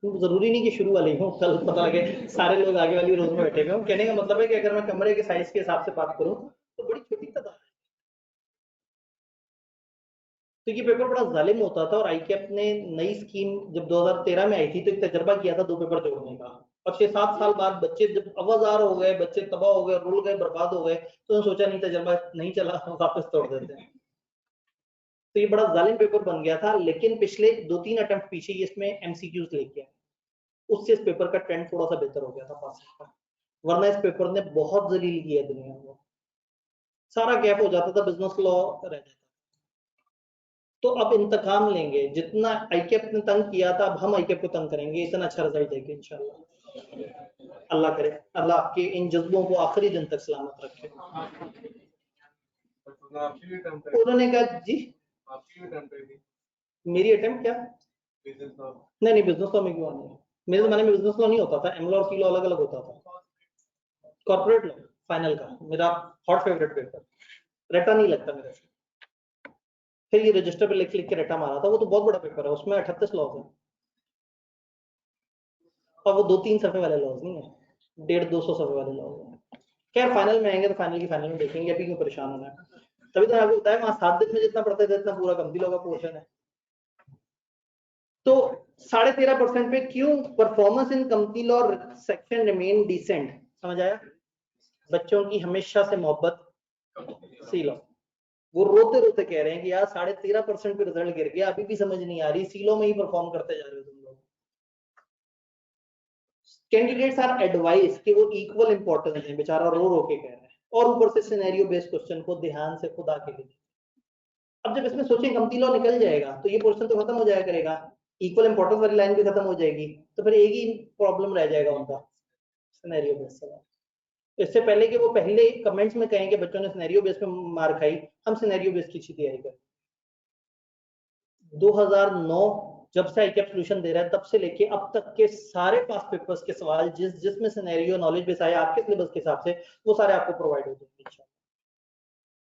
जरूरी नहीं कि शुरू वाले हो, कल पता लगे सारे लोग आगे वाली रोज में बैठे हुए हो। कहने का मतलब है कि अगर मैं कमरे के साइज के हिसाब से बात करूं तो बड़ी छोटी तादाद है। तो ये पेपर बड़ा जालिम होता था और आईकेएप ने नई स्कीम जब 2013 में आई थी तो एक तजर्बा किया था 2 पेपर जोड़ने का, और 6-7 साल बाद बच्चे जब अवाजार हो गए, बच्चे तबाह हो गए, रुल गए, बर्बाद हो गए, तो उन्होंने सोचा नहीं तजर्बा नहीं चला, वापस तोड़ देते हैं। तो ये बड़ा जालिम पेपर बन गया था, लेकिन पिछले 2-3 अटेम्प्ट पीछे इसमें एमसीक्यूज लेके आए, उससे इस पेपर का ट्रेंड थोड़ा सा बेहतर हो गया था पासिंग का। वरना इस पेपर ने बहुत जलील किया दुनिया को, सारा गैप हो जाता था, बिजनेस लॉ रह जाता। तो अब इंतकाम लेंगे, जितना आईकेएप ने तंग किया था अब हम आईकेएप को तंग करेंगे, इतना अच्छा रिजल्ट देंगे इंशाल्लाह। अल्लाह करे, अल्लाह आपके इन जज्बों को आखिरी दिन तक सलामत रखे। उन्होंने कहा जी मेरी अटेम्प्ट क्या, नहीं बिजनेस लॉ में क्यों आना है, मेरे जमाने में बिजनेस लॉ नहीं होता था, एमलॉ और सी लॉ अलग अलग होता था। कॉर्पोरेट लॉ फाइनल का मेरा हॉट फेवरेट पेपर, रटा नहीं लगता मेरे से। फिर ये रजिस्टर पे लिख लिख के रटा मारा था, वो तो बहुत बड़ा पेपर है, उसमें 38 लॉज है और वो 2-3 सफे वाले लॉज नहीं है, 150-200 सफे वाले लॉज है। खैर फाइनल में आएंगे तो फाइनल की फाइनल में देखेंगे, अभी क्यों परेशान होना है। तभी तो आपको बताया वहां 7 दिन में जितना पढ़ते थे इतना पूरा कंपनी लॉ का पोर्शन है। तो 13.5% पे क्यों performance in company law section remain decent, समझ आया? बच्चों की हमेशा से मोहब्बत सी लॉ, वो रोते रोते कह रहे हैं कि यार 13.5% पे रिजल्ट गिर गया, अभी भी समझ नहीं आ रही, सीलो में ही परफॉर्म करते जा रहे हो तुम लोग। कैंडिडेट्स आर एडवाइस कि वो इक्वल इंपॉर्टेंस है, बेचारा रो रो के कह रहा है, और ऊपर से सिनेरियो बेस्ड क्वेश्चन को ध्यान से खुदा के लिए। अब जब इसमें सोचें कंपनी लॉ निकल जाएगा तो ये पोर्शन तो खत्म हो जाया करेगा, इक्वल इंपॉर्टेंस वाली लाइन भी खत्म हो जाएगी, तो फिर एक ही प्रॉब्लम रह जाएगा उनका, सिनेरियो बेस्ड सवाल। इससे पहले कि वो पहले कमेंट्स में कहें कि बच्चों ने सिनेरियो बेस पे मार खाई, हम सिनेरियो बेस की अच्छी तैयारी करें। 2009 जब से आईकेएप सॉल्यूशन दे रहा है तब से लेके अब तक के सारे पास पेपर्स के सवाल जिसमें सिनेरियो नॉलेज बेस आया आपके सिलेबस के हिसाब से, वो सारे आपको प्रोवाइड हो जाएंगे इंशाल्लाह।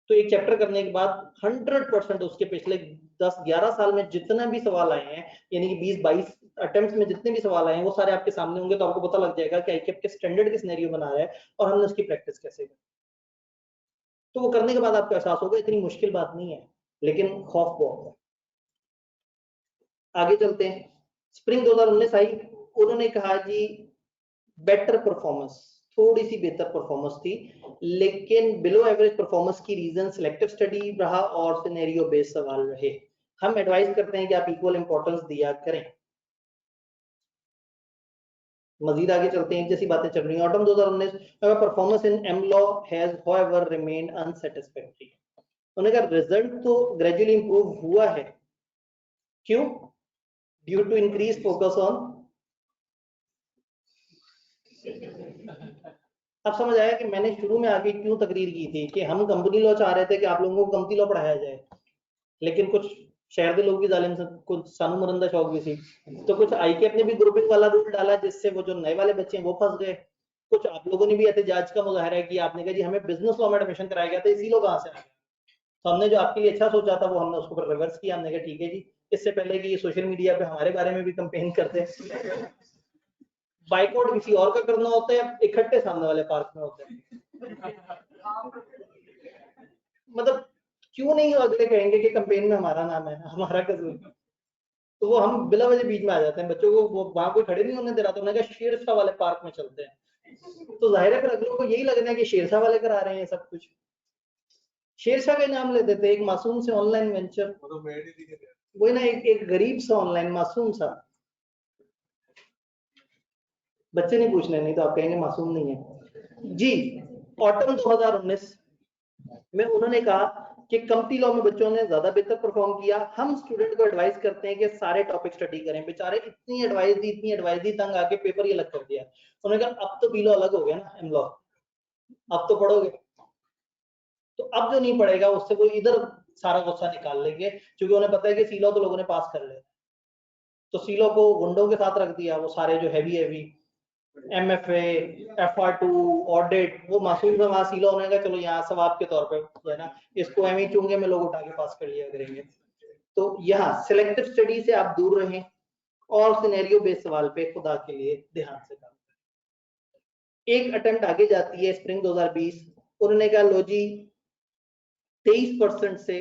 तो एक चैप्टर करने के बाद 100% उसके पिछले 10-11 साल में जितने भी सवाल आए हैं, यानी कि 20-22 अटेम्प्ट्स में जितने भी सवाल आए हैं वो सारे आपके सामने होंगे, तो आपको पता लग जाएगा कि आईकेएप के स्टैंडर्ड के सिनेरियो बना रहा है और हमने उसकी प्रैक्टिस कैसे की। तो वो करने के बाद आपको एहसास होगा इतनी मुश्किल बात नहीं है, लेकिन खौफ बहुत है। आगे चलते हैं। स्प्रिंग 2019 आई, उन्होंने कहा जी बेटर परफॉर्मेंस, थोड़ी सी बेहतर परफॉर्मेंस थी, लेकिन बिलो एवरेज परफॉर्मेंस की रीजन सिलेक्टिव स्टडी रहा और सिनेरियो बेस्ड सवाल रहे। हम एडवाइस करते हैं कि आप इक्वल इंपॉर्टेंस दिया करें। मजीद आगे चलते हैं, जैसी बातें चल रही हैं। Autumn 2019 performance in M law has however remained unsatisfactory. उन्होंने कहा रिजल्ट तो ग्रेजुअली इंप्रूव हुआ है, क्यों? Due to increase focus on, अब समझ आया कि मैंने शुरू में आके क्यों तकरीर की थी कि हम कंपनी लॉ चाह रहे थे कि आप लोगों को कंपनी लॉ पढ़ाया जाए, लेकिन कुछ शहर के लोग भी जालिम से, कुछ सानू मरंदा शौक भी थी, तो कुछ आईकेएप ने भी ग्रुपिंग वाला रूल डाला जिससे वो जो नए वाले बच्चे हैं वो फंस गए। कुछ आप लोगों ने भी एहतजाज का मुजाहरा किया, आपने कहा जी हमें बिजनेस लॉ में एडमिशन कराया गया था, इसी लोग कहां से आ गए। तो हमने जो आपके लिए अच्छा सोचा था वो हमने उसको रिवर्स किया, हमने कहा ठीक है जी, इससे पहले कि ये सोशल मीडिया पे हमारे बारे में भी कंपेन करते हैं, बाइकआउट किसी और का करना होता है, इकट्ठे सामने वाले पार्क में होते हैं। मतलब क्यों नहीं अगले कहेंगे कि कंपेन में हमारा नाम है, हमारा कसूर, तो वो हम बिला वजह बीच में आ जाते हैं, बच्चों को वो वहां कोई खड़े नहीं होने दे रहा, तो उन्होंने कहा शेरशाह वाले पार्क में चलते हैं, तो जाहिर है फिर अगलों को यही लगना है कि शेरशाह वाले करा रहे हैं सब कुछ। शेरशाह का नाम ले देते, एक मासूम से ऑनलाइन वेंचर, वही ना, एक गरीब सा ऑनलाइन मासूम सा, बच्चे नहीं पूछने, नहीं तो आप कहेंगे मासूम नहीं है जी। ऑटम 2019 में उन्होंने कहा कि कंपनी लॉ में बच्चों ने ज्यादा बेहतर परफॉर्म किया, हम स्टूडेंट को एडवाइस करते हैं कि सारे टॉपिक स्टडी करें। बेचारे इतनी एडवाइस दी तंग आके पेपर ही अलग कर दिया। उन्होंने कहा अब तो बी लॉ अलग हो गया ना, एम लॉ अब तो पढ़ोगे, तो अब जो नहीं पढ़ेगा उससे कोई इधर सारा गुस्सा निकाल लेंगे, क्योंकि उन्हें पता है कि सीलो तो लोगों ने पास कर लिया, तो सीलो को गुंडों के साथ रख दिया, वो सारे जो हैवी MFA, FR2, ऑडिट, वो मासूम से वहां सीलो होने का, चलो यहाँ सवाब के तौर पे है ना, इसको एम ही चुंगे में लोग उठा के पास कर लिया करेंगे। तो यहाँ सिलेक्टिव स्टडी से आप दूर रहें और सिनेरियो बेस्ड सवाल पे खुदा के लिए ध्यान से काम करें। एक अटेम्प्ट आगे जाती है स्प्रिंग 2020, उन्होंने कहा लो जी 23% से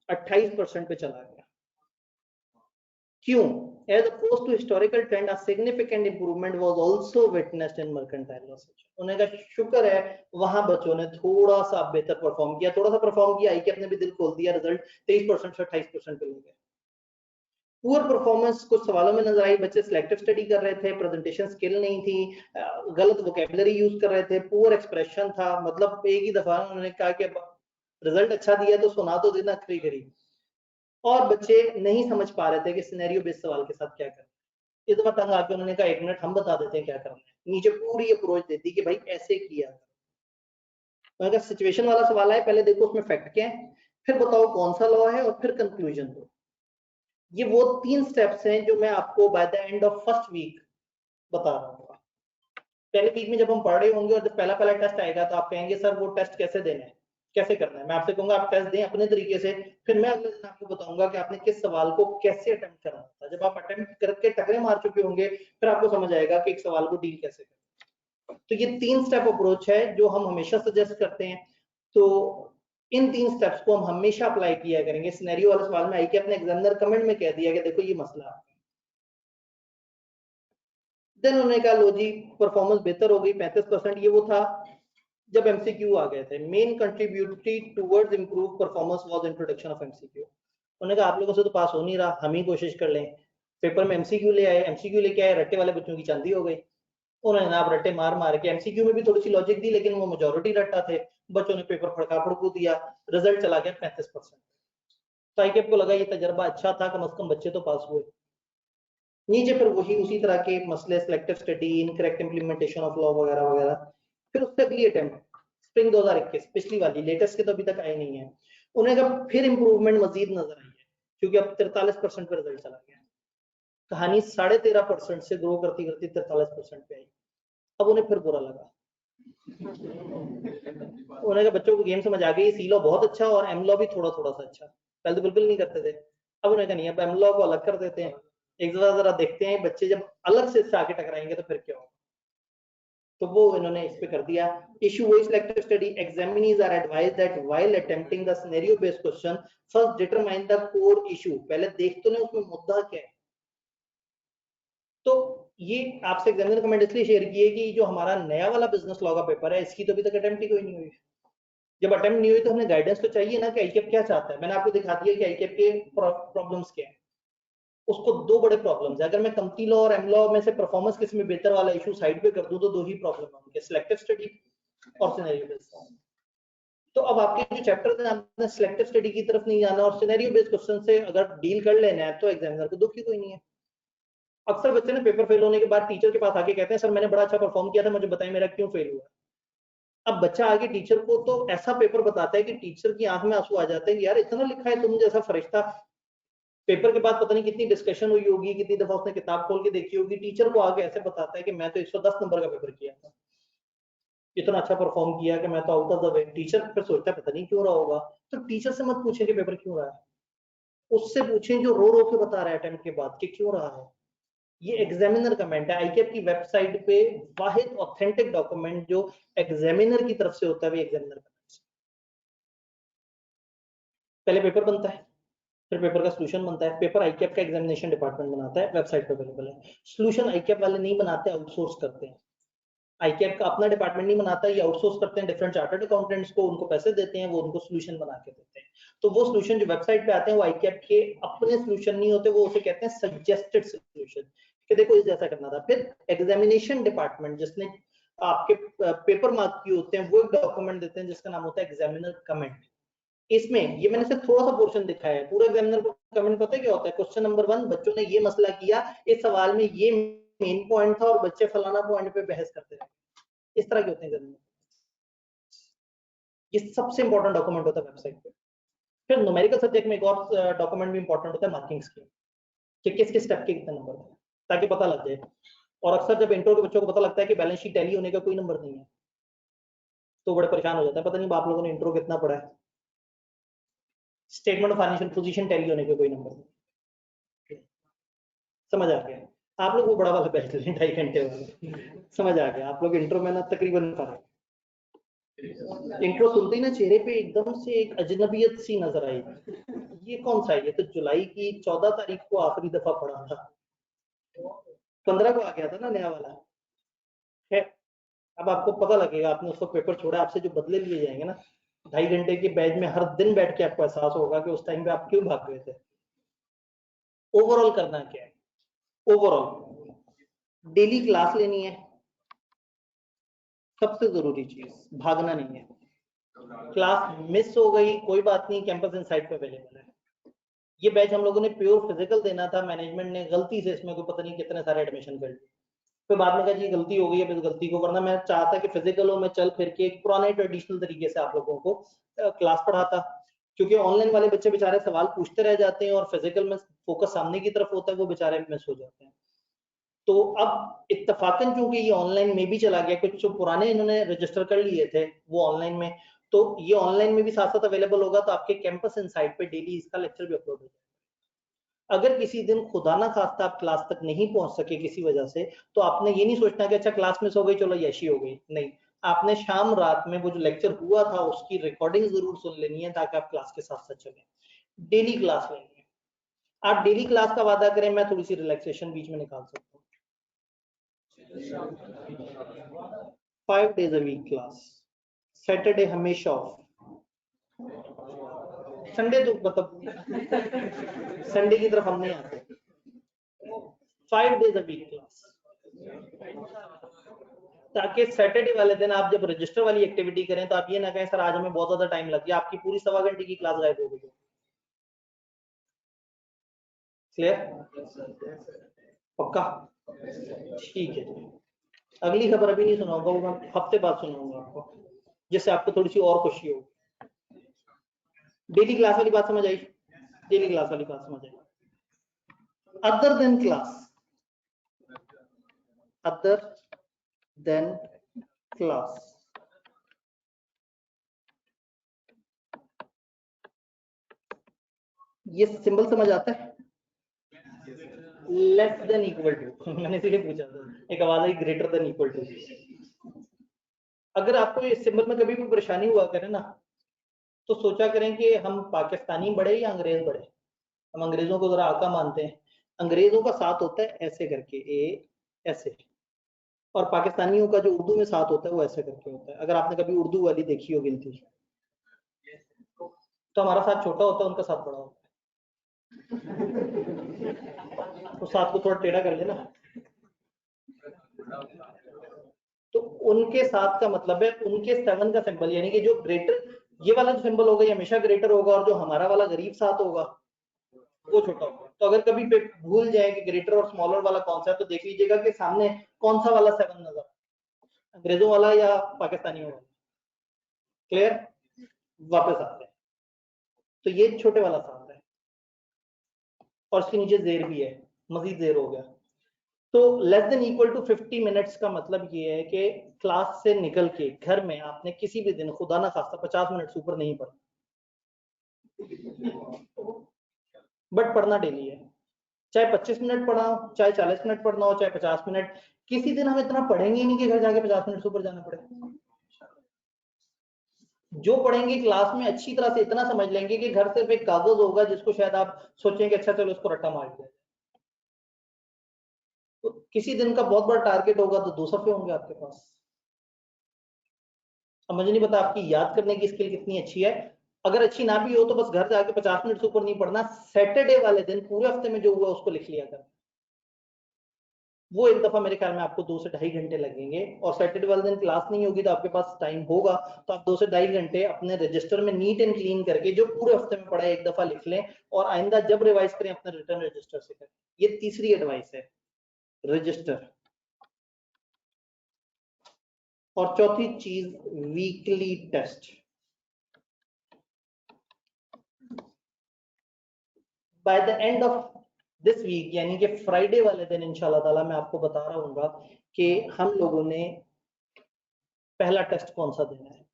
28% पे चला गया। क्यों? As opposed to historical trend, a significant improvement was also witnessed in mercantile research. उन्होंने कहा शुक्र है वहां बच्चों ने थोड़ा सा बेहतर परफॉर्म किया, थोड़ा सा परफॉर्म किया, ICAP ने भी दिल खोल दिया, रिजल्ट 23% से 28% पे ले गए। पुअर परफॉर्मेंस कुछ सवालों में नजर आई, बच्चे सिलेक्टिव स्टडी कर रहे थे, प्रेजेंटेशन स्किल नहीं थी, गलत वोकेबुलरी यूज कर रहे थे, पुअर एक्सप्रेशन था, मतलब एक ही दफा उन्होंने कहा कि रिजल्ट अच्छा दिया तो सुना तो देना खरी खरी, और बच्चे नहीं समझ पा रहे थे कि सिनेरियो बेस्ड सवाल के साथ क्या करना है। इस दफा तंग आके उन्होंने कहा 1 मिनट हम बता देते हैं क्या करना है, नीचे पूरी अप्रोच देती कि भाई ऐसे किया। अगर सिचुएशन वाला सवाल है, पहले देखो उसमें फैक्ट क्या है, फिर बताओ कौन सा लॉ है, और फिर कंक्लूजन दो। ये वो 3 स्टेप्स हैं जो मैं आपको by the end of first week बता रहा हूँ। पहले वीक में जब हम पढ़ रहे होंगे और जब पहला टेस्ट आएगा तो आप कहेंगे सर वो टेस्ट कैसे देना है, कैसे करना है। मैं आपसे कहूंगा आप टेस्ट दें अपने तरीके से, फिर मैं अगले दिन आपको बताऊंगा कि आपने किस सवाल को कैसे अटेम्प्ट करना था। जब आप अटेम्प्ट करके टकरे मार चुके होंगे फिर आपको समझ आएगा कि एक सवाल को डील कैसे करना। तो ये 3 स्टेप अप्रोच है जो हम हमेशा सजेस्ट करते हैं। तो इन 3 स्टेप्स को हम हमेशा अप्लाई किया करेंगे। सिनेरियो वाले सवाल में आईके अपने एग्जामिनर कमेंट में कह दिया कि देखो ये मसला है। देन उन्होंने कहा लो जी परफॉर्मेंस बेहतर हो गई 35%। ये वो था जब एमसीक्यू आ गए थे। Main contributory towards improve performance was introduction of MCQ. उन्होंने कहा आप लोगों से तो पास हो नहीं रहा, हम ही कोशिश कर लें। पेपर में एमसीक्यू ले आए, एमसीक्यू लेके आए, रट्टे वाले बच्चों की चांदी हो गई। उन्होंने ना रट्टे मार मार के एमसीक्यू में भी थोड़ी सी लॉजिक दी, लेकिन वो मेजोरिटी रट्टा थे, बच्चों ने पेपर फड़का फड़कू दिया, रिजल्ट चला गया 35%। तो आईकेप को लगा ये तजर्बा अच्छा था, कम से कम बच्चे तो पास हुए। नीचे फिर वही उसी तरह के मसले, selective study, incorrect implementation of law वगैरह वगैरह। फिर उससे अगली अटेम्प्ट स्प्रिंग 2021, पिछली वाली, लेटेस्ट के तो अभी तक आए नहीं है। उन्हें कहा फिर इंप्रूवमेंट मजीद नजर आई है, क्योंकि अब 43% पे रिजल्ट चला गया। कहानी 13.5% से ग्रो करती करती 43% पे आई। अब उन्हें फिर बुरा लगा। उन्होंने कहा बच्चों को गेम समझ आ गई, सी लॉ बहुत अच्छा और एम लॉ भी थोड़ा थोड़ा सा अच्छा, पहले तो बिल्कुल नहीं करते थे। अब उन्होंने कहा नहीं, अब एम लॉ को अलग कर देते हैं, एक जरा देखते हैं बच्चे जब अलग से इससे आगे टकराएंगे तो फिर क्या होगा। तो वो इन्होंने इस पे कर दिया। इशू वही selective study, examinees are advised that while attempting the scenario based question first determine the core issue. पहले देख तो लें उसमें मुद्दा क्या है। तो ये आपसे एग्जामिनर कमेंट इसलिए शेयर किए कि जो हमारा नया वाला बिजनेस लॉ का पेपर है इसकी तो अभी तक अटेम्प्ट ही कोई नहीं हुई। जब अटेम्प्ट नहीं हुई तो हमें गाइडेंस तो चाहिए ना कि आईकेप क्या चाहता है। मैंने आपको दिखा दिया कि आईकेप के प्रॉब्लम्स क्या है। उसको 2 बड़े प्रॉब्लम्स है। अगर मैं कंपनी लॉ और एम लॉ में से परफॉर्मेंस किस में बेहतर वाला इशू साइड पे कर दूं तो 2 ही प्रॉब्लम है उनके, सिलेक्टिव स्टडी और सिनेरियो बेस्ड। तो अब आपके जो चैप्टर है आपने सिलेक्टिव स्टडी की तरफ नहीं जाना और सिनेरियो बेस्ड क्वेश्चन से अगर डील कर लेना है तो एग्जामिनर को दुख ही कोई नहीं है। अक्सर बच्चे ने पेपर फेल होने के बाद टीचर के पास आके कहते हैं सर मैंने बड़ा अच्छा परफॉर्म किया था, मुझे बताएं मेरा क्यों फेल हुआ। अब बच्चा आगे टीचर को तो ऐसा पेपर बताता है कि टीचर की आंख में आंसू आ जाते हैं कि यार इतना लिखा है तुम जैसा फरिश्ता। पेपर के बाद पता नहीं कितनी डिस्कशन हुई होगी, कितनी दफा उसने किताब खोल के देखी होगी, टीचर को आगे ऐसे बताता है कि मैं तो 110 नंबर का पेपर किया था, इतना अच्छा परफॉर्म किया कि मैं तो out of the way. Teacher फिर सोचता है पता नहीं क्यों रहा होगा। तो टीचर से मत पूछे कि पेपर क्यों रहा है, उससे पूछें जो रो रो के बता रहा है अटेम्प्ट के बाद कि क्यों रहा है। ये एग्जामिनर कमेंट है। आईकेप की वेबसाइट पे वाहिद ऑथेंटिक डॉक्यूमेंट जो एग्जामिनर की तरफ से होता है वो एग्जामिनर कमेंट्स। पहले पेपर बनता है, फिर पेपर का सोल्यूशन बनता है। पेपर आईकेप का एग्जामिनेशन डिपार्टमेंट बनाता है, वेबसाइट पे अवेलेबल है। सोल्यूशन आईकेप वाले नहीं बनाते, आउटसोर्स करते हैं। आईकेप का अपना डिपार्टमेंट नहीं बनाता, ये आउटसोर्स करते हैं डिफरेंट चार्टर्ड अकाउंटेंट्स को, उनको पैसे देते हैं, वो उनको सोल्यूशन बना के देते हैं। तो वो सोल्यूशन जो वेबसाइट पे आते हैं वो आईकेप के अपने सोल्यूशन नहीं होते, वो उसे कहते हैं सजेस्टेड सोल्यूशन कि देखो इस जैसा करना था। फिर एग्जामिनेशन डिपार्टमेंट जिसने आपके पेपर मार्क किए होते हैं वो एक डॉक्यूमेंट देते हैं जिसका नाम होता है एग्जामिनर कमेंट। इसमें ये मैंने सिर्फ थोड़ा सा पोर्शन दिखाया है, पूरा एग्जामिनर को कमेंट पता है क्या होता है। क्वेश्चन नंबर 1 बच्चों ने ये मसला किया, इस सवाल में ये मेन पॉइंट था और बच्चे फलाना पॉइंट पे बहस करते रहे, इस तरह के होते हैं एग्जामिनर। ये सबसे इंपॉर्टेंट डॉक्यूमेंट होता है वेबसाइट पे। फिर न्यूमेरिकल सब्जेक्ट में एक और डॉक्यूमेंट भी इंपॉर्टेंट होता है, मार्किंग स्कीम, कि किस किस स्टेप के कितने नंबर थे, ताकि पता लग जाए। और अक्सर जब इंट्रो के बच्चों को पता लगता है कि बैलेंस शीट टैली होने का कोई नंबर नहीं है, तो बड़े परेशान हो जाते हैं, पता नहीं आप लोगों ने इंट्रो कितना पढ़ा है, statement of financial position tally होने का कोई नंबर नहीं। समझ आ गया? आप लोग वो बड़ा वाला बैठ लें 2.5 घंटे वाला, समझ आ गया? आप लोग इंट्रो में ना तकरीबन पढ़ा, इंट्रो सुनते ही ना चेहरे पे एकदम से एक अजनबियत सी नजर आई, ये कौन सा है? ये तो जुलाई की 14 तारीख को आखिरी दफा पढ़ा था, 15 को आ गया था ना नया वाला है। अब आपको पता लगेगा, आपने उसको पेपर छोड़ा, आपसे जो बदले लिए जाएंगे ना 2.5 घंटे के बैच में, हर दिन बैठ के आपको एहसास होगा कि उस टाइम पे आप क्यों भाग गए थे। ओवरऑल करना क्या है? ओवरऑल डेली क्लास लेनी है, सबसे जरूरी चीज, भागना नहीं है। क्लास मिस हो गई कोई बात नहीं, कैंपस इनसाइट पे अवेलेबल है। ये बैच हम लोगों ने प्योर फिजिकल देना था, मैनेजमेंट ने गलती से इसमें कोई पता नहीं कितने सारे एडमिशन कर लिए, फिर बाद में कहा जी गलती हो गई है, इस गलती को, वरना मैं चाहता कि फिजिकल हो, मैं चल फिर के एक पुराने ट्रेडिशनल तरीके से आप लोगों को क्लास पढ़ाता, क्योंकि ऑनलाइन वाले बच्चे बेचारे सवाल पूछते रह जाते हैं और फिजिकल में फोकस सामने की तरफ होता है, वो बेचारे मिस हो जाते हैं। तो अब इत्तफाकन क्योंकि ये ऑनलाइन में भी चला गया, कुछ जो पुराने इन्होंने रजिस्टर कर लिए थे वो ऑनलाइन में, तो ये ऑनलाइन में भी साथ साथ अवेलेबल होगा, तो आपके कैंपस इनसाइट पे डेली इसका लेक्चर भी अपलोड हो जाएगा। अगर किसी दिन खुदा ना खास्ता आप क्लास तक नहीं पहुंच सके किसी वजह से, तो आपने ये नहीं सोचना कि अच्छा क्लास मिस हो गई चलो यशी हो गई, नहीं, आपने शाम रात में वो जो लेक्चर हुआ था उसकी रिकॉर्डिंग जरूर सुन लेनी है, ताकि आप क्लास के साथ साथ चलें। डेली क्लास लेनी है, आप डेली क्लास का वादा करें, मैं थोड़ी सी रिलैक्सेशन बीच में निकाल सकता हूँ। 5 days a week class, Saturday हमेशा ऑफ, संडे तो मतलब संडे की तरफ हम नहीं आते। 5 days a week क्लास, ताकि सैटरडे वाले दिन आप जब रजिस्टर वाली एक्टिविटी करें तो आप ये ना कहें सर आज हमें बहुत ज्यादा टाइम लग गया, आपकी पूरी 1.25 घंटे की क्लास गायब हो गई। क्लियर? पक्का? ठीक है। अगली खबर अभी नहीं सुनाऊंगा, वो मैं हफ्ते बाद सुनाऊंगा आपको, जिससे आपको थोड़ी सी और खुशी हो। डेली क्लास वाली बात समझ आई? डेली क्लास वाली बात समझ आई? Other than class, other than class, ये सिंबल समझ आता है? लेस देन इक्वल टू, मैंने इसीलिए पूछा था, एक आवाज आई ग्रेटर देन इक्वल टू। अगर आपको इस सिंबल में कभी भी परेशानी हुआ करे ना, तो सोचा करें कि हम पाकिस्तानी बड़े या अंग्रेज बड़े। हम अंग्रेजों को जरा आका मानते हैं, अंग्रेजों का साथ होता है ऐसे करके, ए ऐसे, और पाकिस्तानियों का जो उर्दू में साथ होता है वो ऐसे करके होता है। अगर आपने कभी उर्दू वाली देखी हो गिनती, तो हमारा साथ छोटा होता है, उनका साथ बड़ा होता है, तो साथ को थोड़ा टेढ़ा कर लेना, तो उनके साथ का मतलब है उनके 7 का सिंबल, यानी कि जो ग्रेटर, ये वाला जो सिंबल होगा ये हमेशा ग्रेटर होगा, और जो हमारा वाला गरीब साथ होगा वो छोटा होगा। तो अगर कभी भूल जाए कि ग्रेटर और स्मॉलर वाला कौन सा है, तो देख लीजिएगा कि सामने कौन सा वाला 7 नजर, अंग्रेजों वाला या पाकिस्तानियों वाला। क्लियर? वापस आते हैं, तो ये छोटे वाला साथ है, और इसके नीचे जेर भी है, मजीद जेर हो गया। तो less than equal to 50 minutes का मतलब ये है कि क्लास से निकल के घर में आपने किसी भी दिन खुदा ना खास्ता 50 मिनट से ऊपर नहीं पढ़ा, बट पढ़ना डेली है, चाहे 25 मिनट पढ़ा हो, चाहे 40 मिनट पढ़ना हो, चाहे 50 मिनट। किसी दिन हम इतना पढ़ेंगे नहीं कि घर जाके 50 मिनट से ऊपर जाना पड़े। जो पढ़ेंगे क्लास में अच्छी तरह से इतना समझ लेंगे कि घर सिर्फ एक कागज होगा जिसको शायद आप सोचेंगे अच्छा चलो इसको रट्टा मार दिया। तो किसी दिन का बहुत बड़ा टारगेट होगा तो 2 सफ़े होंगे आपके पास। अब मुझे नहीं पता आपकी याद करने की स्किल कितनी अच्छी है, अगर अच्छी ना भी हो तो बस घर जाके 50 मिनट से ऊपर नहीं पढ़ना, सैटरडे वाले दिन पूरे हफ्ते में जो हुआ उसको लिख लिया कर। वो एक दफा मेरे ख्याल में आपको 2 से 2.5 घंटे लगेंगे, और सैटरडे वाले दिन क्लास नहीं होगी तो आपके पास टाइम होगा, तो आप 2 से 2.5 घंटे अपने रजिस्टर में नीट एंड क्लीन करके जो पूरे हफ्ते में पढ़ा है एक दफा लिख लें, और आइंदा जब रिवाइज करें अपने रिटर्न रजिस्टर से करें। ये तीसरी एडवाइस है, रजिस्टर। और चौथी चीज weekly test. By the end of this week, यानी कि फ्राइडे वाले दिन इंशाल्लाह ताला मैं आपको बता रहा हूँ कि हम लोगों ने पहला टेस्ट कौन सा देना है।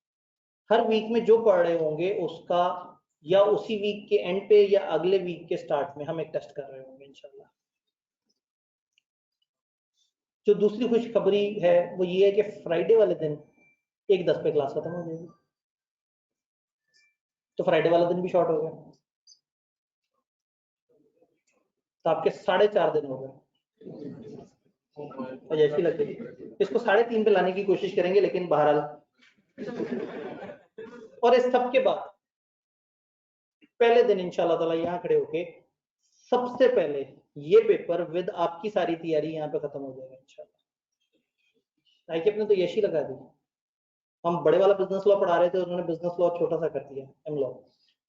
हर वीक में जो पढ़ रहे होंगे उसका या उसी वीक के एंड पे या अगले वीक के स्टार्ट में हम एक टेस्ट कर रहे होंगे इंशाल्लाह। जो दूसरी खुशखबरी है वो ये है कि फ्राइडे वाले दिन 1:10 पे क्लास खत्म हो जाएगी, तो फ्राइडे वाला दिन भी शॉर्ट हो गया, तो आपके 4.5 दिन हो गए। और ऐसी लगती है इसको 3.5 पे लाने की कोशिश करेंगे, लेकिन बहरहाल। और इस सब के बाद पहले दिन इंशाल्लाह ताला यहाँ खड़े होके सबसे पहले ये पेपर विद आपकी सारी तैयारी यहाँ पे खत्म हो जाएगा इंशाल्लाह। आइए अपने तो यशी लगा दी। हम बड़े वाला बिजनेस लॉ पढ़ा रहे थे, उन्होंने बिजनेस लॉ छोटा सा कर दिया, एम लॉ।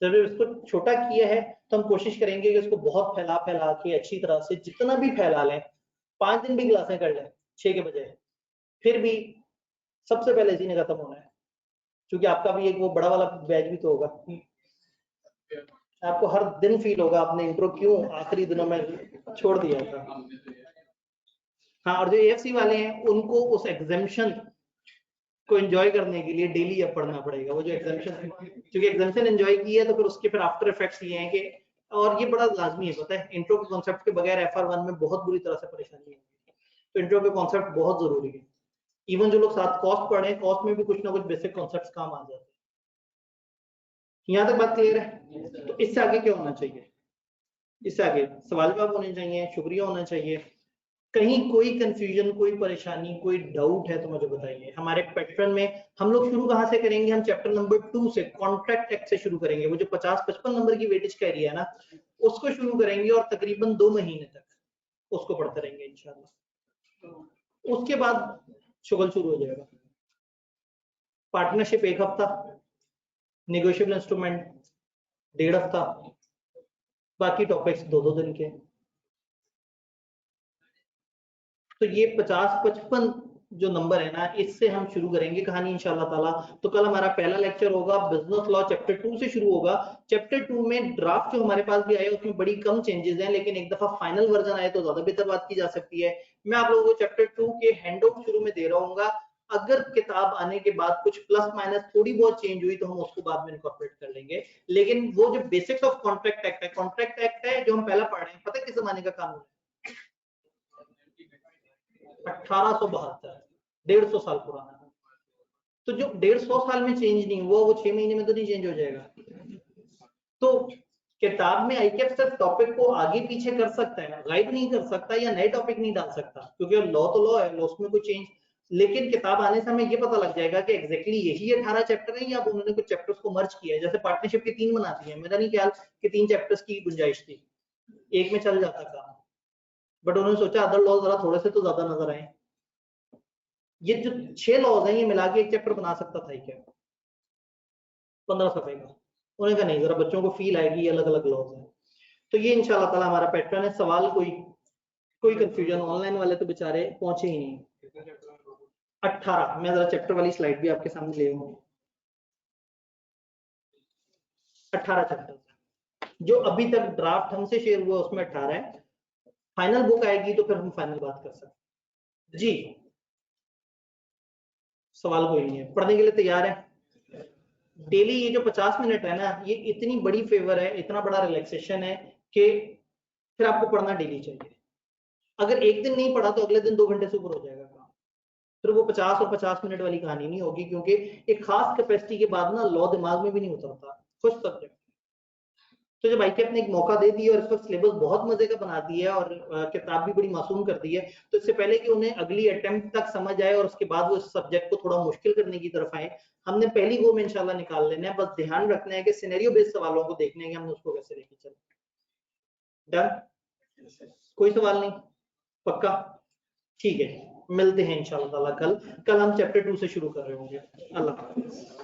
जब इसको छोटा किया है तो हम कोशिश करेंगे कि इसको बहुत फैला के अच्छी तरह से जितना भी फैला लें, 5 दिन भी क्लासें कर लें 6 के बजाय, फिर भी सबसे पहले इसी ने खत्म होना है, क्योंकि आपका भी एक वो बड़ा वाला बैच भी तो होगा। आपको हर दिन फील होगा आपने इंट्रो क्यों आखिरी दिनों में छोड़ दिया था। हाँ, और जो एएफसी वाले हैं उनको उस एग्जामिशन को एंजॉय करने के लिए डेली अब पढ़ना पड़ेगा। वो जो एग्जामिशन, क्योंकि एग्जामिशन एंजॉय की है तो फिर उसके फिर आफ्टर इफेक्ट्स ये हैं कि, और ये बड़ा लाजमी है पता है, इंट्रो के कॉन्सेप्ट के बगैर FR1 में बहुत बुरी तरह से परेशानी है, तो इंट्रो के कॉन्सेप्ट बहुत जरूरी है। इवन जो लोग साथ कॉस्ट पढ़े हैं, कॉस्ट में भी कुछ ना कुछ बेसिक कॉन्सेप्ट्स काम आ जाते हैं। यहाँ तक बात क्लियर है? तो इससे आगे क्या होना चाहिए? इससे आगे सवाल जवाब होने चाहिए, शुक्रिया होना चाहिए। कहीं कोई कंफ्यूजन, कोई परेशानी, कोई डाउट है तो मुझे बताइए। हमारे पैटर्न में हम लोग शुरू कहाँ से करेंगे? हम चैप्टर नंबर 2 से, कॉन्ट्रैक्ट एक्ट से शुरू करेंगे। वो जो 50-55 नंबर की वेटेज का एरिया है ना, उसको शुरू करेंगे और तकरीबन 2 महीने तक उसको पढ़ते रहेंगे इंशाल्लाह। उसके बाद शुगल शुरू हो जाएगा। पार्टनरशिप 1 हफ्ता, नेगोशिएबल इंस्ट्रूमेंट 1.5 हफ्ता, बाकी टॉपिक्स 2-2 दिन के। तो ये 50-55 जो नंबर है ना, इससे हम शुरू करेंगे कहानी इंशाल्लाह ताला। तो कल हमारा पहला लेक्चर होगा बिजनेस लॉ चैप्टर 2 से शुरू होगा। चैप्टर 2 में ड्राफ्ट जो हमारे पास भी आया उसमें बड़ी कम चेंजेस हैं, लेकिन एक दफा फाइनल वर्जन आए तो ज्यादा बेहतर बात की जा सकती है। मैं आप लोगों को चैप्टर 2 के हैंडआउट शुरू में दे रहा हूँ। अगर किताब आने के बाद कुछ प्लस माइनस थोड़ी बहुत चेंज हुई तो हम उसको बाद में इनकॉर्पोरेट कर लेंगे, लेकिन वो जो बेसिक्स ऑफ कॉन्ट्रैक्ट एक्ट है, कॉन्ट्रैक्ट एक्ट है जो हम पहला पढ़ रहे हैं, पता है किस जमाने का कानून है? 1872, 150 साल पुराना। तो जो 150 साल में चेंज नहीं हुआ वो 6 महीने में तो नहीं चेंज हो जाएगा। तो किताब में आईकेएफ सिर्फ टॉपिक को आगे पीछे कर सकता है, गाइड नहीं कर सकता या नए टॉपिक नहीं डाल सकता, क्योंकि लॉ तो लॉ है, लॉ उसमें कोई चेंज। लेकिन किताब आने से हमें ये पता लग जाएगा कि एग्जैक्टली यही 18 चैप्टर है या अब उन्होंने कुछ चैप्टर्स को मर्ज किया है। जैसे पार्टनरशिप के 3 बना दिए, मेरा नहीं ख्याल कि 3 चैप्टर्स की गुंजाइश थी, एक में चल जाता काम, बट उन्होंने सोचा अदर लॉ जरा थोड़े से तो ज्यादा नजर आए। ये जो 6 लॉज हैं ये मिला के एक चैप्टर बना सकता था क्या 15 सफे का? उन्होंने कहा नहीं, जरा बच्चों को फील आएगी अलग अलग लॉज हैं। तो ये इंशाल्लाह ताला हमारा पैटर्न है। सवाल कोई कंफ्यूजन? ऑनलाइन वाले तो बेचारे पहुंचे ही नहीं। 18, मैं जरा चैप्टर वाली स्लाइड भी आपके सामने ले आऊं। 18 चैप्टर जो अभी तक ड्राफ्ट हमसे शेयर हुआ उसमें 18 है। फाइनल बुक आएगी तो फिर हम फाइनल बात कर सकते जी। सवाल कोई नहीं है, पढ़ने के लिए तैयार है? डेली ये जो 50 मिनट है ना, ये इतनी बड़ी फेवर है, इतना बड़ा रिलैक्सेशन है कि फिर आपको पढ़ना डेली चाहिए। अगर एक दिन नहीं पढ़ा तो अगले दिन 2 घंटे से ऊपर हो जाएगा काम। फिर वो 50 और 50 मिनट वाली कहानी नहीं होगी, क्योंकि एक खास कैपेसिटी के बाद ना लॉ दिमाग में भी नहीं उतरता। खुश सब्जेक्ट तो जब आईकेएफ ने एक मौका दे दिया और इस वक्त सिलेबस बहुत मजे का बना दिया और किताब भी बड़ी मासूम कर दी है, तो इससे पहले कि उन्हें अगली अटेम्प्ट तक समझ आए और उसके बाद वो इस सब्जेक्ट को थोड़ा मुश्किल करने की तरफ आए, हमने पहली गो में इंशाल्लाह निकाल लेना है। बस ध्यान रखना है कि सिनेरियो बेस्ड सवालों को देखने के हमने उसको कैसे लेके चले। डन? कोई सवाल नहीं? पक्का? ठीक है, मिलते हैं इंशाल्लाह ताला कल हम चैप्टर 2 से शुरू कर रहे होंगे। अल्लाह हाफ़िज़।